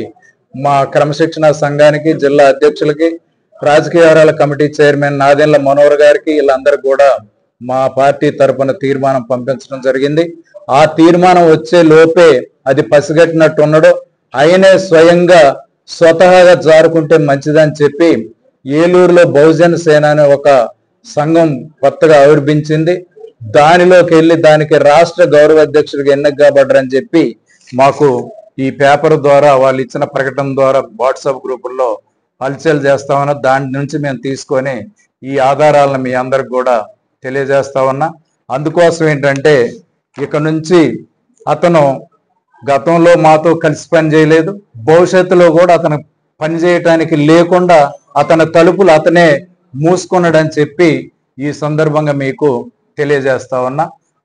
V: మా క్రమశిక్షణ సంఘానికి, జిల్లా అధ్యక్షులకి, రాజకీయ వ్యవహారాల కమిటీ చైర్మన్ నాదెండ్ల మనోహర్ గారికి వీళ్ళందరూ కూడా మా పార్టీ తరఫున తీర్మానం పంపించడం జరిగింది. ఆ తీర్మానం వచ్చే లోపే అది పసిగట్టినట్టు ఉన్నాడు. ఆయనే స్వయంగా స్వతహాగా జారుకుంటే మంచిదని చెప్పి ఏలూరులో బహుజన సేన అనే ఒక సంఘం కొత్తగా ఆవిర్భించింది. దానిలోకి వెళ్ళి దానికి రాష్ట్ర గౌరవ అధ్యక్షుడిగా ఎన్నిక కాబడ్డారని చెప్పి మాకు ఈ పేపర్ ద్వారా వాళ్ళు ఇచ్చిన ప్రకటన ద్వారా వాట్సాప్ గ్రూపుల్లో హల్చల్ చేస్తా ఉన్నా. దాని నుంచి మేము తీసుకొని ఈ ఆధారాలను మీ అందరికి కూడా తెలియజేస్తా ఉన్నా. అందుకోసం ఏంటంటే ఇక నుంచి అతను గతంలో మాతో కలిసి పని చేయలేదు, భవిష్యత్తులో కూడా అతను పని చేయటానికి లేకుండా అతని తలుపులు అతనే మూసుకున్నాడని చెప్పి ఈ సందర్భంగా మీకు తెలియజేస్తా ఉన్నా.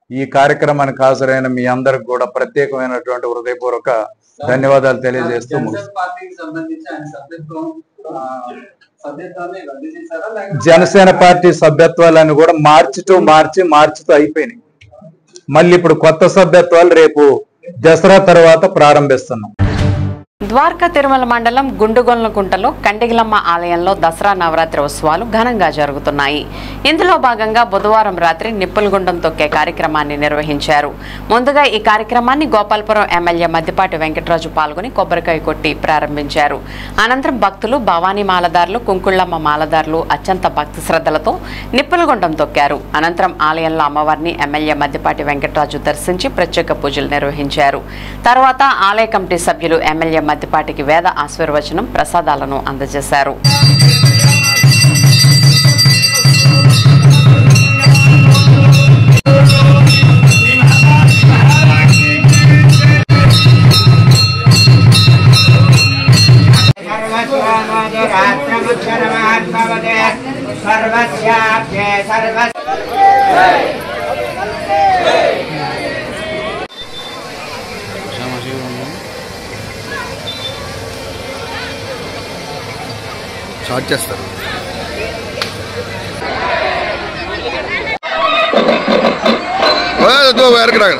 V: ఈ కార్యక్రమానికి హాజరైన మీ అందరికి కూడా ప్రత్యేకమైనటువంటి హృదయపూర్వక ధన్యవాదాలు తెలియజేస్తూ జనసేన పార్టీ సభ్యత్వాలను కూడా మార్చుతూ అయిపోయినాయి. మళ్ళీ ఇప్పుడు కొత్త సభ్యత్వాలు రేపు దసరా తర్వాత ప్రారంభిస్తున్నాం.
D: ద్వారకా తిరుమల మండలం గుండుగొండ్లకుంటలో కండిగిలమ్మ ఆలయంలో దసరా నవరాత్రి ఉత్సవాలు ఘనంగా జరుగుతున్నాయి. ఇందులో భాగంగా బుధవారం రాత్రి నిప్పులగుండం తొక్కే కార్యక్రమాన్ని నిర్వహించారు. ముందుగా ఈ కార్యక్రమాన్ని గోపాల్పురం ఎమ్మెల్యే మద్దిపాటి వెంకటరాజు పాల్గొని కొబ్బరికాయ కొట్టి ప్రారంభించారు. అనంతరం భక్తులు భవానీ మాలదారులు, కుంకుళ్లమ్మ మాలదారులు అత్యంత భక్తి శ్రద్ధలతో నిప్పులగుండం తొక్కారు. అనంతరం ఆలయంలో అమ్మవారిని ఎమ్మెల్యే మద్దిపాటి వెంకటరాజు దర్శించి ప్రత్యేక పూజలు నిర్వహించారు. తర్వాత ఆలయ కమిటీ సభ్యులు ఎమ్మెల్యే మద్దిపాటికి వేద ఆశీర్వచనం, ప్రసాదాలను అందజేశారు.
G: స్టార్ట్ చేస్తారు. ఎరకరాగ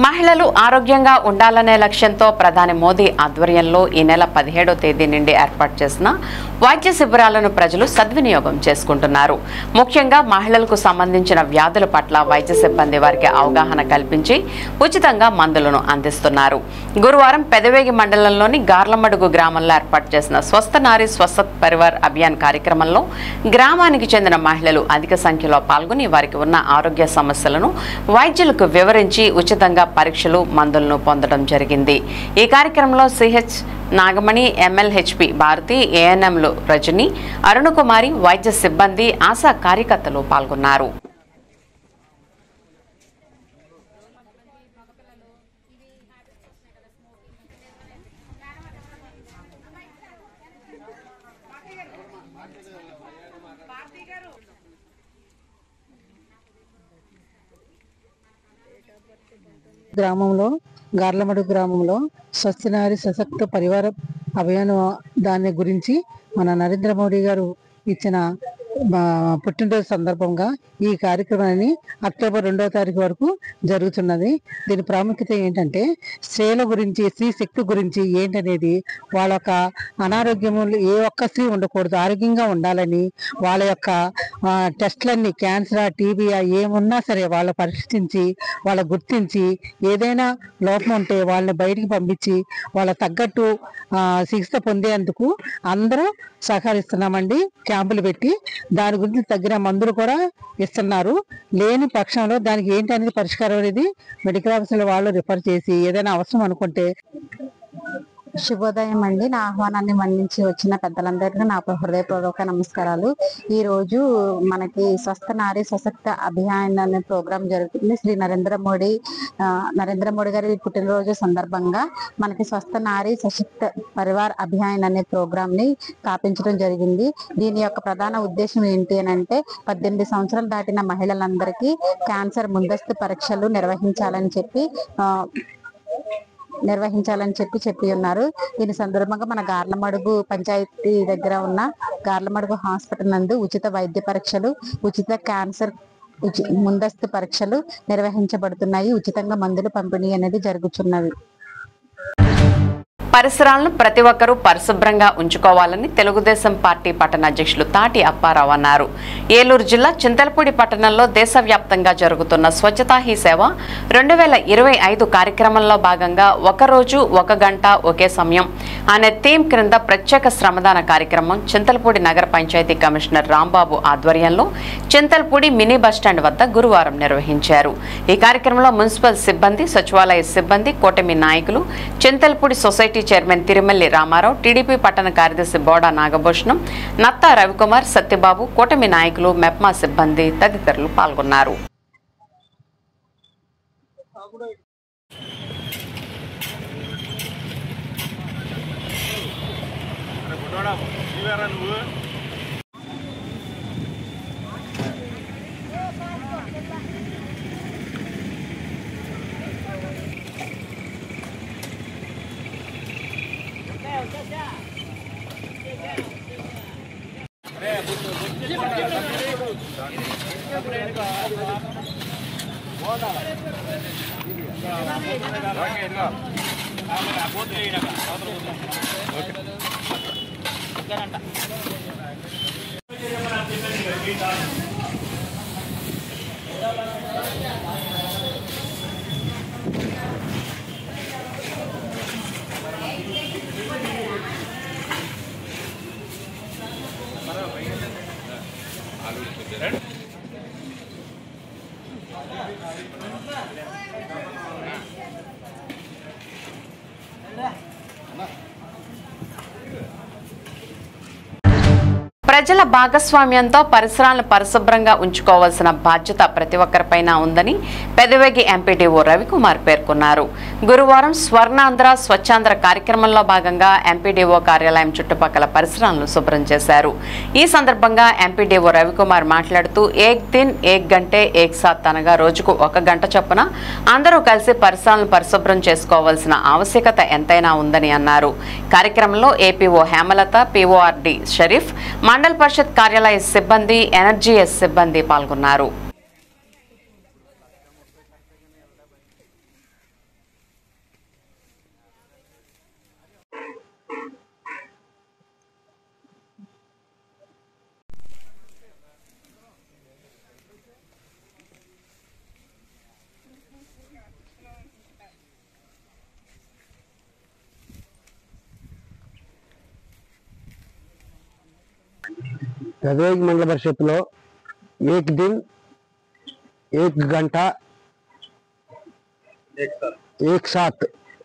D: మహిళలు ఆరోగ్యంగా ఉండాలనే లక్ష్యంతో ప్రధాని మోదీ ఆధ్వర్యంలో ఈ నెల 17వ తేదీ నుండి ఏర్పాటు చేసిన వైద్య శిబిరాలను ప్రజలు సద్వినియోగం చేసుకుంటున్నారు. ముఖ్యంగా మహిళలకు సంబంధించిన వ్యాధుల పట్ల వైద్య సిబ్బంది వారికి అవగాహన కల్పించి ఉచితంగా మందులను అందిస్తున్నారు. గురువారం పెదవేగి మండలంలోని గార్లమడుగు గ్రామంలో ఏర్పాటు చేసిన స్వస్థ నారీ స్వస్థ పరివార్ అభియాన్ కార్యక్రమంలో గ్రామానికి చెందిన మహిళలు అధిక సంఖ్యలో పాల్గొని వారికి ఉన్న ఆరోగ్య సమస్యలను వైద్యులకు వివరించి ఉచితంగా పరీక్షలు మందులను పొందడం జరిగింది. ఈ కార్యక్రమంలో సిహెచ్ నాగమణి, ఎంఎల్హెచ్పి భారతి, ఏఎన్ఎంలు రజని, అరుణకుమారి, వైద్య సిబ్బంది, ఆశా కార్యకర్తలు పాల్గొన్నారు.
G: గ్రామంలో గార్లమడుగు గ్రామంలో స్వస్థ నారీ సశక్త పరివార అభియాన్ దాని గురించి మన నరేంద్ర మోడీ గారు ఇచ్చిన పుట్టినరోజు సందర్భంగా ఈ కార్యక్రమాన్ని అక్టోబర్ 2వ తారీఖు వరకు జరుగుతున్నది. దీని ప్రాముఖ్యత ఏంటంటే స్త్రీల గురించి, స్త్రీ శక్తి గురించి ఏంటనేది, వాళ్ళ యొక్క అనారోగ్యము ఏ ఒక్క స్త్రీ ఉండకూడదు, ఆరోగ్యంగా ఉండాలని వాళ్ళ యొక్క టెస్ట్లన్నీ క్యాన్సర్, టీబీ ఏమున్నా సరే వాళ్ళ పరీక్షించి వాళ్ళ గుర్తించి ఏదైనా లోపం ఉంటే వాళ్ళని బయటికి పంపించి వాళ్ళ తగ్గట్టు చికిత్స పొందేందుకు అందరూ సహకరిస్తున్నామండి. క్యాంపులు పెట్టి దాని గురించి తగిన మందులు కూడా ఇస్తున్నారు. లేని పక్షంలో దానికి ఏంటి అనేది పరిష్కారం అనేది మెడికల్ ఆఫీసర్ల వాళ్ళు రిఫర్ చేసి ఏదైనా అవసరం అనుకుంటే.
H: శుభోదయం అండి. నా ఆహ్వానాన్ని మన్నించి వచ్చిన పెద్దలందరికీ నా హృదయపూర్వక నమస్కారాలు. ఈ రోజు మనకి స్వస్థ నారీ సశక్త అభియాన్ అనే ప్రోగ్రాం జరుగుతుంది. శ్రీ నరేంద్ర మోడీ గారి పుట్టినరోజు సందర్భంగా మనకి స్వస్థ నారీ సశక్త పరివార్ అభియాన్ అనే ప్రోగ్రాం ని స్థాపించడం జరిగింది. దీని యొక్క ప్రధాన ఉద్దేశం ఏంటి అని అంటే 18 సంవత్సరాలు దాటిన మహిళలందరికీ క్యాన్సర్ ముందస్తు పరీక్షలు నిర్వహించాలని చెప్పి ఉన్నారు. దీని సందర్భంగా మన గార్లమడుగు పంచాయతీ దగ్గర ఉన్న గార్లమడుగు హాస్పిటల్ నందు ఉచిత వైద్య పరీక్షలు, ఉచిత క్యాన్సర్ ముందస్తు పరీక్షలు నిర్వహించబడుతున్నాయి. ఉచితంగా మందులు పంపిణీ అనేది జరుగుతున్నది.
D: పరిసరాలను ప్రతి ఒక్కరూ పరిశుభ్రంగా ఉంచుకోవాలని తెలుగుదేశం పార్టీ పట్టణ అధ్యక్షులు తాటి అప్పారావు అన్నారు. ఏలూరు జిల్లా చింతలపూడి పట్టణంలో దేశవ్యాప్తంగా జరుగుతున్న స్వచ్ఛతా హీ సేవ 2025 కార్యక్రమంలో భాగంగా ఒక రోజు ఒక గంట ఒకే సమయం అనే థీమ్ క్రింద ప్రత్యేక శ్రమదాన కార్యక్రమం చింతలపూడి నగర పంచాయతీ కమిషనర్ రాంబాబు ఆధ్వర్యంలో చింతలపూడి మినీ బస్టాండ్ వద్ద గురువారం నిర్వహించారు. ఈ కార్యక్రమంలో మున్సిపల్ సిబ్బంది, సచివాలయ సిబ్బంది, కూటమి నాయకులు, Chintalapudi society chairman Tirumalli Ramarao, TDP పట్టణ కార్యదర్శి బోడా నాగభూషణం, నత్తా రవికుమార్, సత్యబాబు, కూటమి నాయకులు, మెప్మా సిబ్బంది తదితరులు పాల్గొన్నారు. ప్రజల భాగస్వామ్యంతో పరిసరాలను పరిశుభ్రంగా ఉంచుకోవాల్సిన బాధ్యత ప్రతి ఒక్కరిపైన ఉందని పెదవేగి ఎంపీడీఓ రవికుమార్ పేర్కొన్నారు. గురువారం స్వర్ణాంధ్ర స్వచ్ఛాంధ్ర కార్యక్రమంలో భాగంగా ఎంపీడీఓ కార్యాలయం చుట్టుపక్కల పరిసరాలను శుభ్రం చేశారు. ఈ సందర్భంగా ఎంపీడీఓ రవికుమార్ మాట్లాడుతూ ఏక్ దిన్ ఏక్ గంటే ఏక్ సాత్ అనగా రోజుకు 1 గంట చొప్పున అందరూ కలిసి పరిసరాలను పరిశుభ్రం చేసుకోవాల్సిన ఆవశ్యకత ఎంతైనా ఉందని అన్నారు. కార్యక్రమంలో ఏపీఓ హేమలత, పీఓఆర్డి షరీఫ్, మండల మండల్ పరిషత్ కార్యాలయ సిబ్బంది, ఎన్ఆర్జీఎస్ సిబ్బంది పాల్గొన్నారు.
E: పెదవేగి మండల పరిషత్తులో ఏక్ దిన్ ఏక్ గంట ఏక్ సాత్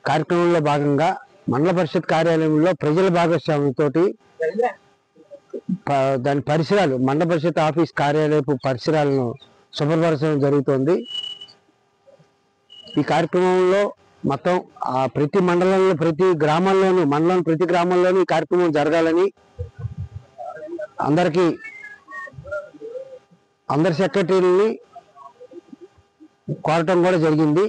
E: కార్యక్రమంలో భాగంగా మండల పరిషత్ కార్యాలయంలో ప్రజల భాగస్వామ్యంతో దాని పరిసరాలు మండల పరిషత్ ఆఫీస్ కార్యాలయపు పరిసరాలను శుభ్రపరచడం జరుగుతోంది. ఈ కార్యక్రమంలో మొత్తం ప్రతి మండలంలో ప్రతి గ్రామాల్లోనూ ప్రతి గ్రామంలోనూ ఈ కార్యక్రమం జరగాలని అందరి సెక్రటరీలని కోరటం కూడా జరిగింది.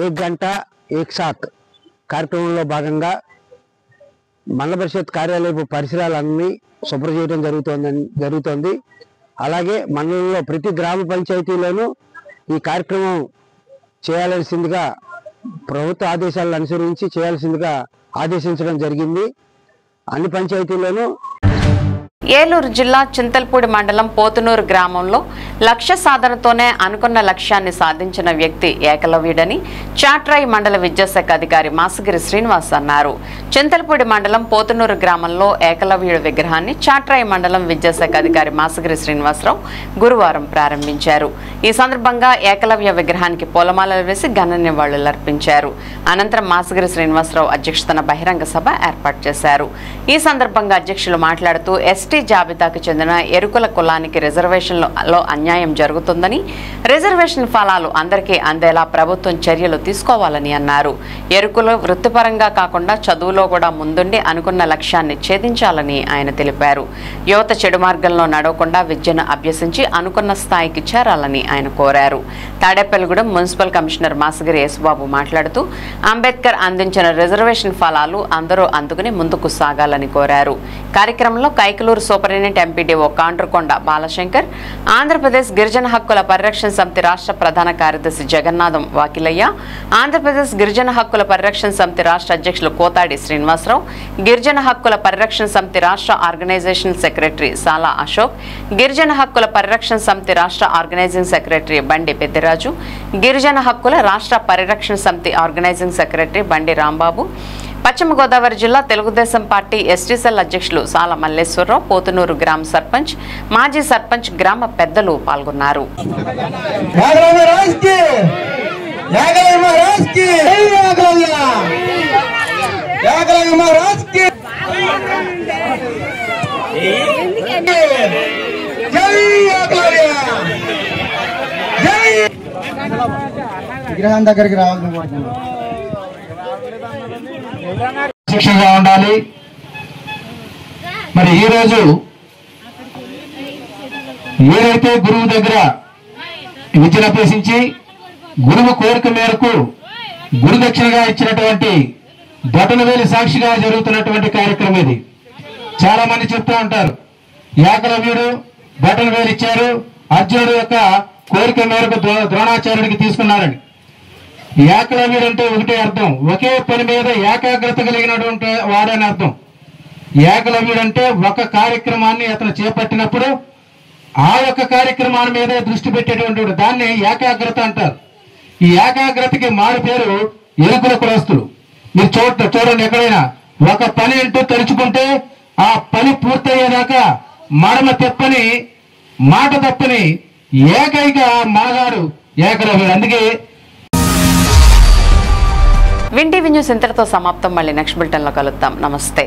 E: ఏక్ గంట ఏక్ సాత్ కార్యక్రమంలో భాగంగా మండల పరిషత్ కార్యాలయపు పరిసరాలన్నీ శుభ్రం చేయడం జరుగుతోంది. అలాగే మండలంలో ప్రతి గ్రామ పంచాయతీలోనూ ఈ కార్యక్రమం చేయాల్సిందిగా ప్రభుత్వ ఆదేశాలను అనుసరించి చేయాల్సిందిగా ఆదేశించడం జరిగింది. అన్ని పంచాయతీల్లోనూ
D: ఏలూరు జిల్లా చింతల్పూడి మండలం పోతునూరు గ్రామంలో లక్ష్య సాధనతోనే అనుకున్న లక్ష్యాన్ని సాధించిన వ్యక్తి ఏకలవ్యుడని చాట్రాయి మండల విద్యాశాఖ అధికారి మాసగిరి శ్రీనివాస్ అన్నారు. చింతల్పూడి మండలం పోతునూరు గ్రామంలో ఏకలవ్యుడి విగ్రహాన్ని చాట్రాయి మండలం విద్యాశాఖ అధికారి మాసగిరి శ్రీనివాసరావు గురువారం ప్రారంభించారు. ఈ సందర్భంగా ఏకలవ్య విగ్రహానికి పూలమాలలు వేసి ఘన నివాళులర్పించారు. అనంతరం మాసగిరి శ్రీనివాసరావు అధ్యక్షతన బహిరంగ సభ ఏర్పాటు చేశారు. ఈ సందర్భంగా అధ్యక్షులు మాట్లాడుతూ ఎస్టీ జాబితాకు చెందిన ఎరుకుల కులానికి రిజర్వేషన్లలో అన్యాయం జరుగుతుందని, రిజర్వేషన్ ఫలాలు అందరికీ అందేలా ప్రభుత్వం చర్యలు తీసుకోవాలని అన్నారు. ఎరుకులు వృత్తిపరంగా కాకుండా చదువులో కూడా ముందుండి అనుకున్న లక్ష్యాన్ని ఛేదించాలని ఆయన తెలిపారు. యువత చెడు మార్గంలో నడవకుండా విద్యను అభ్యసించి అనుకున్న స్థాయికి చేరాలని ఆయన కోరారు. తాడేపల్లిగూడెం మున్సిపల్ కమిషనర్ మాసగిరి యేసుబాబు మాట్లాడుతూ అంబేద్కర్ అందించిన రిజర్వేషన్ ఫలాలు అందరూ అందుకుని ముందుకు సాగాలని కోరారు. కార్యక్రమంలో కైకలూరు సూపరింటెండెంట్ ఎంపీడీఓ కాండ్రుకొండ బాలశంకర్, ఆంధ్రప్రదేశ్ గిరిజన హక్కుల పరిరక్షణ సమితి రాష్ట్ర ప్రధాన కార్యదర్శి జగన్నాథం వాకిలయ్య, ఆంధ్రప్రదేశ్ గిరిజన హక్కుల పరిరక్షణ సమితి రాష్ట్ర అధ్యక్షులు కోతాడి శ్రీనివాసరావు, గిరిజన హక్కుల పరిరక్షణ సమితి రాష్ట్ర ఆర్గనైజేషన్ సెక్రటరీ సాలా అశోక్, గిరిజన హక్కుల పరిరక్షణ సమితి రాష్ట్ర ఆర్గనైజింగ్ సెక్రటరీ బండి పెద్దిరాజు, గిరిజన హక్కుల రాష్ట్ర పరిరక్షణ సమితి ఆర్గనైజింగ్ సెక్రటరీ బండి రాంబాబు, పశ్చిమ గోదావరి జిల్లా తెలుగుదేశం పార్టీ ఎస్టీ సెల్ అధ్యక్షులు సాల మల్లేశ్వరరావు, పోతునూరు గ్రామ సర్పంచ్, మాజీ సర్పంచ్, గ్రామ పెద్దలు పాల్గొన్నారు.
P: విగ్రహం దగ్గరికి రావాలని శిక్షగా ఉండాలి. మరి ఈరోజు ఏదైతే గురువు దగ్గర విద్యను అభ్యసించి గురువు కోరిక మేరకు గురుదక్షిణగా ఇచ్చినటువంటి బొటనవేలి సాక్షిగా జరుగుతున్నటువంటి కార్యక్రమం ఇది. చాలా మంది చెప్తూ ఉంటారు, ఏకలవ్యుడు బొటనవేలు ఇచ్చారు, అర్జునుడు యొక్క కోరిక మేరకు ద్రోణాచార్యుడికి తీసుకున్నారని. ఏకలవ్యుడు అంటే ఒకటే అర్థం, ఒకే పని మీద ఏకాగ్రత కలిగినటువంటి వాడని అర్థం. ఏకలవ్యుడు అంటే ఒక కార్యక్రమాన్ని అతను చేపట్టినప్పుడు ఆ యొక్క కార్యక్రమాల మీదే దృష్టి పెట్టేటువంటి దాన్ని ఏకాగ్రత అంటారు. ఈ ఏకాగ్రతకి మారు పేరు ఎరుకుల కులస్తులు. మీరు చూడండి, ఎక్కడైనా ఒక పని అంటూ తలుచుకుంటే ఆ పని పూర్తయ్యేదాకా మడమ తెప్పని మాట తప్పని ఏకైక మాగాడు ఏకలవ్యుడు. అందుకే
D: విన్ టీవీ న్యూస్ ఇంతటితో సమాప్తం. మళ్ళీ నెక్స్ట్ బులెటిన్లో కలుద్దాం. నమస్తే.